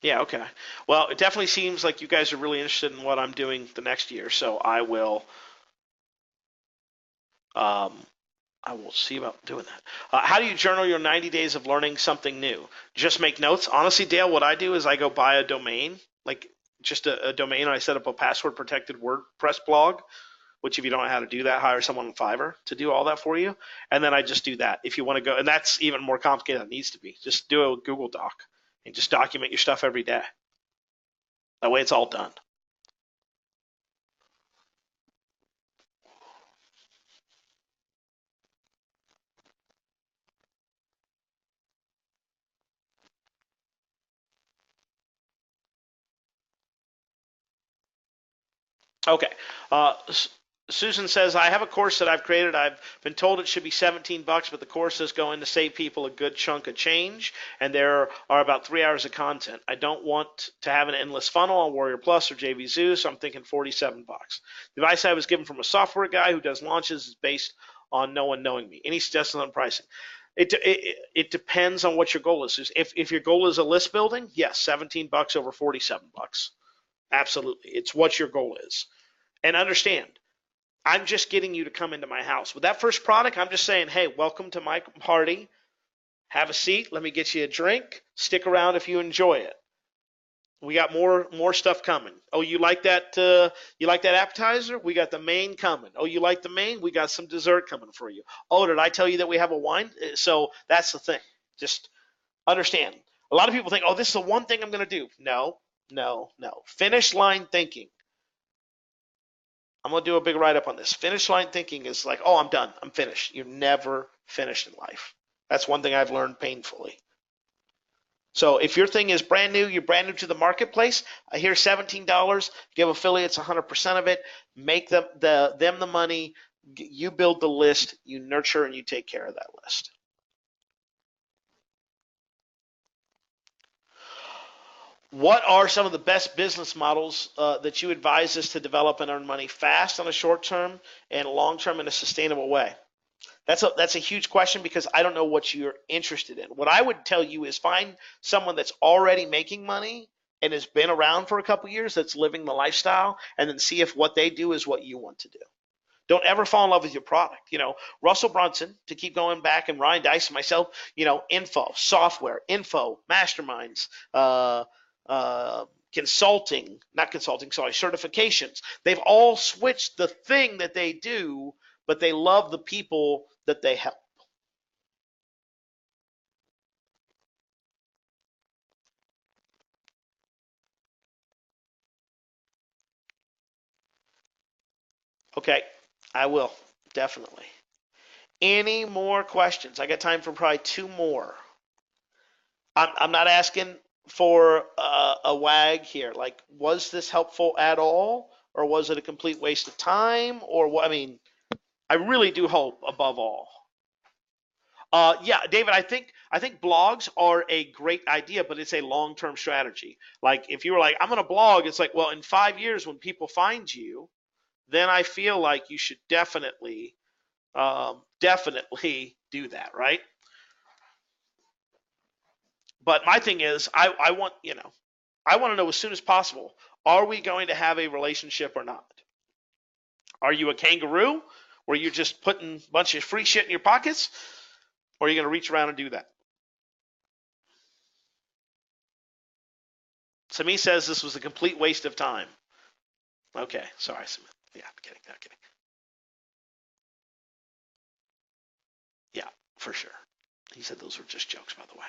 Yeah, okay. Well, it definitely seems like you guys are really interested in what I'm doing the next year, so um, I will see about doing that. How do you journal your 90 days of learning something new? Just make notes. Honestly, Dale, what I do is I go buy a domain, like just a domain, and I set up a password protected WordPress blog, which if you don't know how to do that, hire someone on Fiverr to do all that for you. And then I just do that. If you want to go, and that's even more complicated than it needs to be, just do a Google Doc and just document your stuff every day. That way it's all done. Okay. Susan says, I have a course that I've created. I've been told it should be 17 bucks, but the course is going to save people a good chunk of change, and there are about 3 hours of content. I don't want to have an endless funnel on Warrior Plus or JVZoo, so I'm thinking 47 bucks. The advice I was given from a software guy who does launches is based on no one knowing me. Any suggestions on pricing? It depends on what your goal is. If your goal is a list building, yes, 17 bucks over 47 bucks. Absolutely. It's what your goal is. And understand, I'm just getting you to come into my house. With that first product, I'm just saying, hey, welcome to my party. Have a seat. Let me get you a drink. Stick around if you enjoy it. We got more stuff coming. Oh, you like that? You like that appetizer? We got the main coming. Oh, you like the main? We got some dessert coming for you. Oh, did I tell you that we have a wine? So that's the thing. Just understand. A lot of people think, oh, this is the one thing I'm going to do. No, no, no. Finish line thinking. I'm going to do a big write-up on this. Finish line thinking is like, oh, I'm done. I'm finished. You're never finished in life. That's one thing I've learned painfully. So if your thing is brand new, you're brand new to the marketplace, here's $17, give affiliates 100% of it, make them the money, you build the list, you nurture and you take care of that list. What are some of the best business models that you advise us to develop and earn money fast on a short term and long term in a sustainable way? That's a huge question because I don't know what you're interested in. What I would tell you is find someone that's already making money and has been around for a couple years that's living the lifestyle, and then see if what they do is what you want to do. Don't ever fall in love with your product. Russell Brunson, to keep going back, and Ryan Dice and myself, info, software, info, masterminds, consulting, not consulting, sorry, certifications. They've all switched the thing that they do, but they love the people that they help. Okay, I will, definitely. Any more questions? I got time for probably two more. I'm not asking for a wag here. Like, was this helpful at all? Or was it a complete waste of time? Or what? I mean, I really do hope above all. Yeah, David, I think blogs are a great idea, but it's a long-term strategy. Like if you were like, I'm gonna blog, it's like, well, in 5 years when people find you, then I feel like you should definitely do that, right? But my thing is, I want, I want to know as soon as possible, are we going to have a relationship or not? Are you a kangaroo where you're just putting a bunch of free shit in your pockets? Or are you going to reach around and do that? Sami says this was a complete waste of time. Okay, sorry, Sami. Yeah, I'm kidding. I'm kidding. Yeah, for sure. He said those were just jokes, by the way.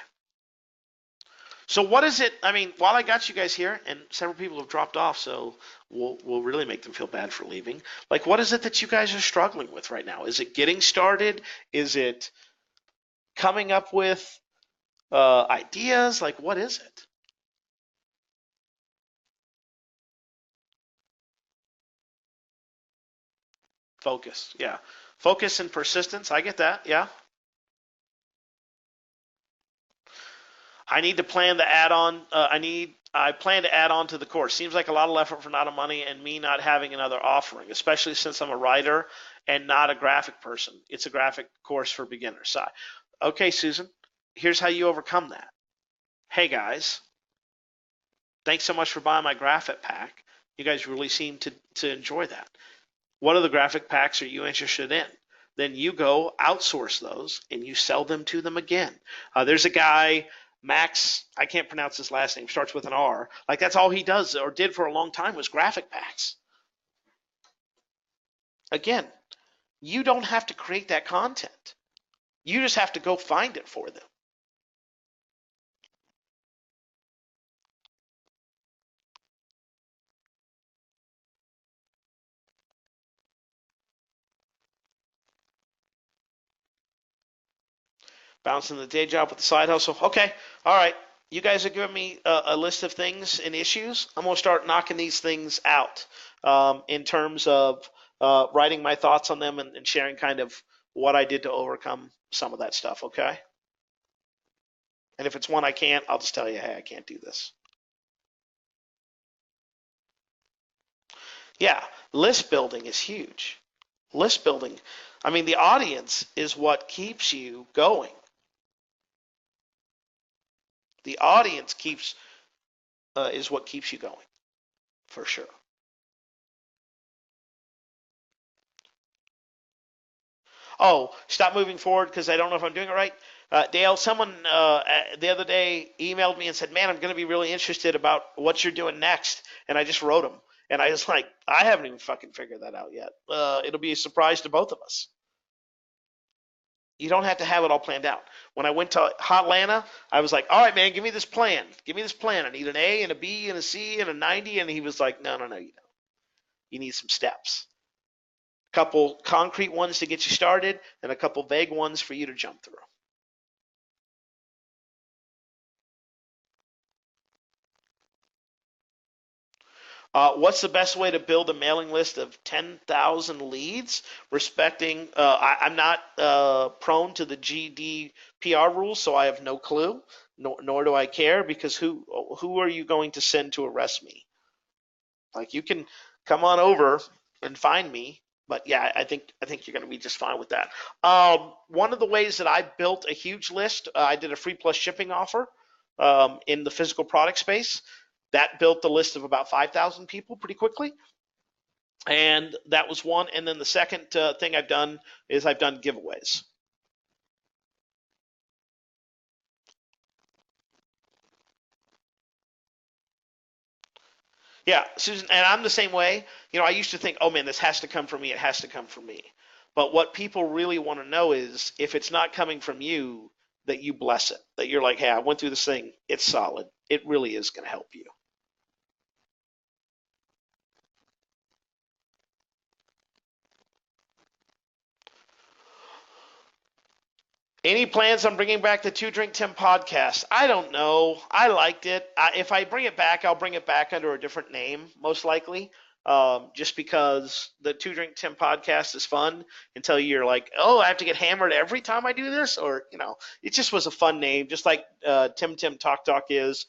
So what is it? I mean, while I got you guys here, and several people have dropped off, so we'll really make them feel bad for leaving. Like, what is it that you guys are struggling with right now? Is it getting started? Is it coming up with ideas? Like, what is it? Focus. Yeah, focus and persistence. I get that. Yeah. I need to plan to add on. I plan to add on to the course. Seems like a lot of effort for not a money and me not having another offering, especially since I'm a writer and not a graphic person. It's a graphic course for beginners. So, okay, Susan, here's how you overcome that. Hey guys, thanks so much for buying my graphic pack. You guys really seem to enjoy that. What other graphic packs are you interested in? Then you go outsource those and you sell them to them again. There's a guy, Max, I can't pronounce his last name, starts with an R. Like that's all he does or did for a long time was graphic packs. Again, you don't have to create that content. You just have to go find it for them. Bouncing the day job with the side hustle. Okay, all right. You guys are giving me a list of things and issues. I'm going to start knocking these things out in terms of writing my thoughts on them and sharing kind of what I did to overcome some of that stuff, okay? And if it's one I can't, I'll just tell you, hey, I can't do this. Yeah, list building is huge. List building, I mean, the audience is what keeps you going. The audience is what keeps you going, for sure. Oh, stop moving forward because I don't know if I'm doing it right. Dale, someone the other day emailed me and said, "Man, I'm going to be really interested about what you're doing next." And I just wrote them, and I was like, "I haven't even fucking figured that out yet. It'll be a surprise to both of us." You don't have to have it all planned out. When I went to Hotlanta, I was like, "All right, man, give me this plan. Give me this plan. I need an A and a B and a C and a 90." And he was like, "No, no, no, you don't. You need some steps." couple concrete ones to get you started, and a couple vague ones for you to jump through. What's the best way to build a mailing list of 10,000 leads? Respecting, I'm not prone to the GDPR rules, so I have no clue, nor do I care, because who are you going to send to arrest me? Like, you can come on over and find me, but yeah, I think you're going to be just fine with that. One of the ways that I built a huge list, I did a free plus shipping offer in the physical product space. That built the list of about 5,000 people pretty quickly, and that was one. And then the second thing I've done is I've done giveaways. Yeah, Susan, and I'm the same way. I used to think, oh man, this has to come from me. It has to come from me. But what people really want to know is if it's not coming from you, that you bless it. That you're like, hey, I went through this thing. It's solid. It really is going to help you. Any plans on bringing back the Two Drink Tim podcast? I don't know. I liked it. If I bring it back, I'll bring it back under a different name, most likely. Just because the Two Drink Tim podcast is fun until you're like, oh, I have to get hammered every time I do this, or it just was a fun name, just like Tim Tim Talk Talk is.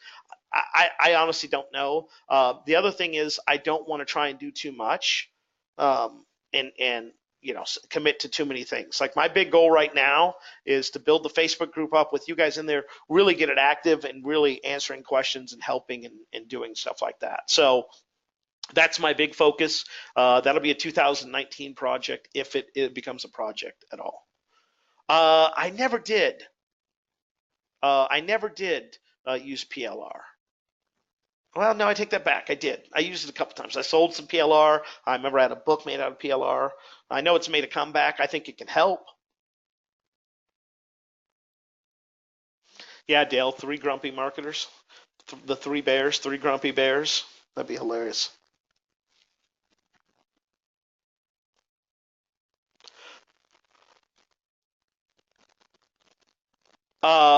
I honestly don't know. The other thing is I don't want to try and do too much, and commit to too many things. Like, my big goal right now is to build the Facebook group up with you guys in there, really get it active, and really answering questions and helping and doing stuff like that. So that's my big focus. That'll be a 2019 project if it becomes a project at all. I never did. I never did use PLR. Well, no, I take that back. I did. I used it a couple times. I sold some PLR. I remember I had a book made out of PLR. I know it's made a comeback. I think it can help. Yeah, Dale, three grumpy marketers. The three bears, three grumpy bears. That'd be hilarious.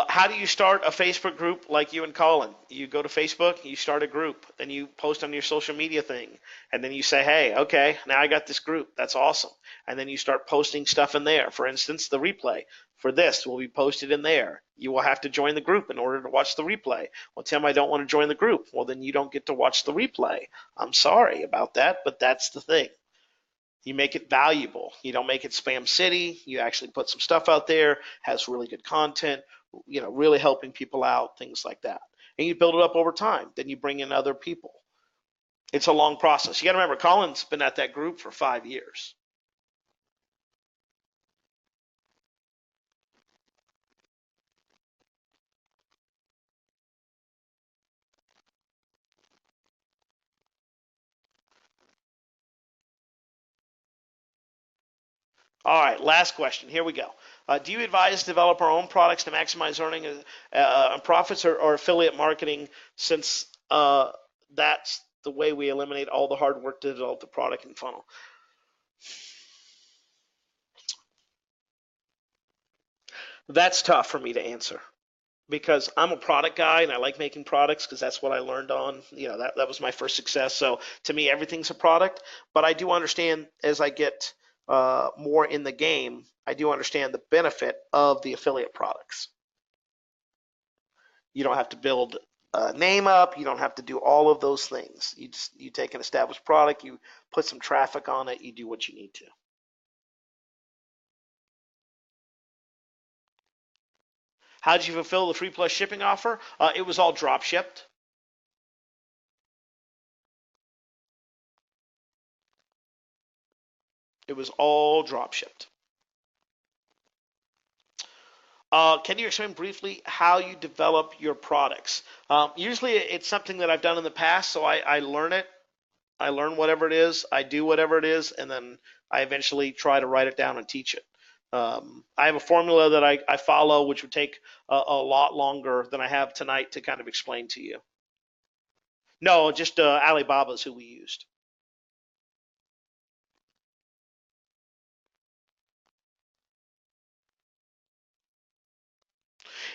How do you start a Facebook group like you and Colin? You go to Facebook, you start a group, then you post on your social media thing, and then you say, hey, okay, now I got this group. That's awesome. And then you start posting stuff in there. For instance, the replay for this will be posted in there. You will have to join the group in order to watch the replay. Well, Tim, I don't want to join the group. Well, then you don't get to watch the replay. I'm sorry about that, but that's the thing. You make it valuable. You don't make it spam city. You actually put some stuff out there, has really good content, really helping people out, things like that. And you build it up over time. Then you bring in other people. It's a long process. You got to remember, Colin's been at that group for 5 years. All right, last question. Here we go. Do you advise develop our own products to maximize earning profits, or affiliate marketing, since that's the way we eliminate all the hard work to develop the product and funnel? That's tough for me to answer, because I'm a product guy and I like making products because that's what I learned on. That was my first success. So to me, everything's a product. But I do understand, as I get more in the game, I do understand the benefit of the affiliate products. You don't have to build a name up. You don't have to do all of those things. You take an established product, you put some traffic on it, you do what you need to. How did you fulfill the free plus shipping offer? It was all drop shipped. It was all drop shipped. Can you explain briefly how you develop your products? Usually it's something that I've done in the past, so I learn it. I learn whatever it is, I do whatever it is, and then I eventually try to write it down and teach it. I have a formula that I follow, which would take a lot longer than I have tonight to kind of explain to you. No, just Alibaba's who we used.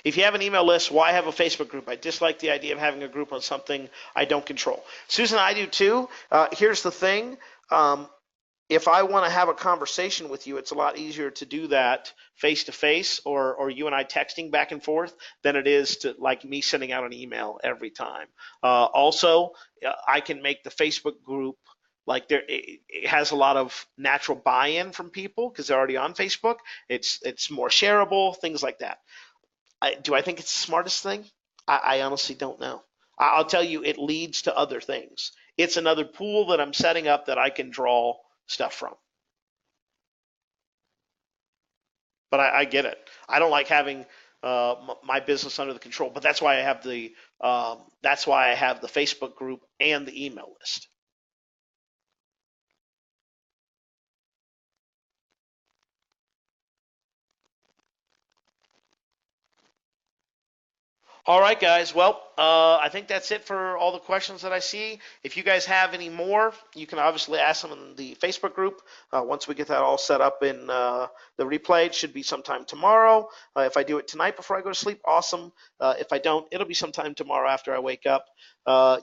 If you have an email list, why have a Facebook group? I dislike the idea of having a group on something I don't control. Susan, I do too. Here's the thing. If I want to have a conversation with you, it's a lot easier to do that face to face or you and I texting back and forth than it is to like me sending out an email every time. Also, I can make the Facebook group like it has a lot of natural buy-in from people because they're already on Facebook. It's more shareable, things like that. Do I think it's the smartest thing? I honestly don't know. I'll tell you, it leads to other things. It's another pool that I'm setting up that I can draw stuff from. But I get it. I don't like having my business under the control. But that's why I have the Facebook group and the email list. All right, guys. Well, I think that's it for all the questions that I see. If you guys have any more, you can obviously ask them in the Facebook group. Once we get that all set up in the replay, it should be sometime tomorrow. If I do it tonight before I go to sleep, awesome. If I don't, it'll be sometime tomorrow after I wake up.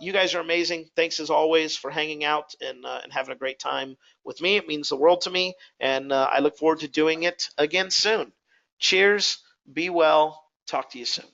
You guys are amazing. Thanks as always for hanging out and having a great time with me. It means the world to me, and I look forward to doing it again soon. Cheers. Be well. Talk to you soon.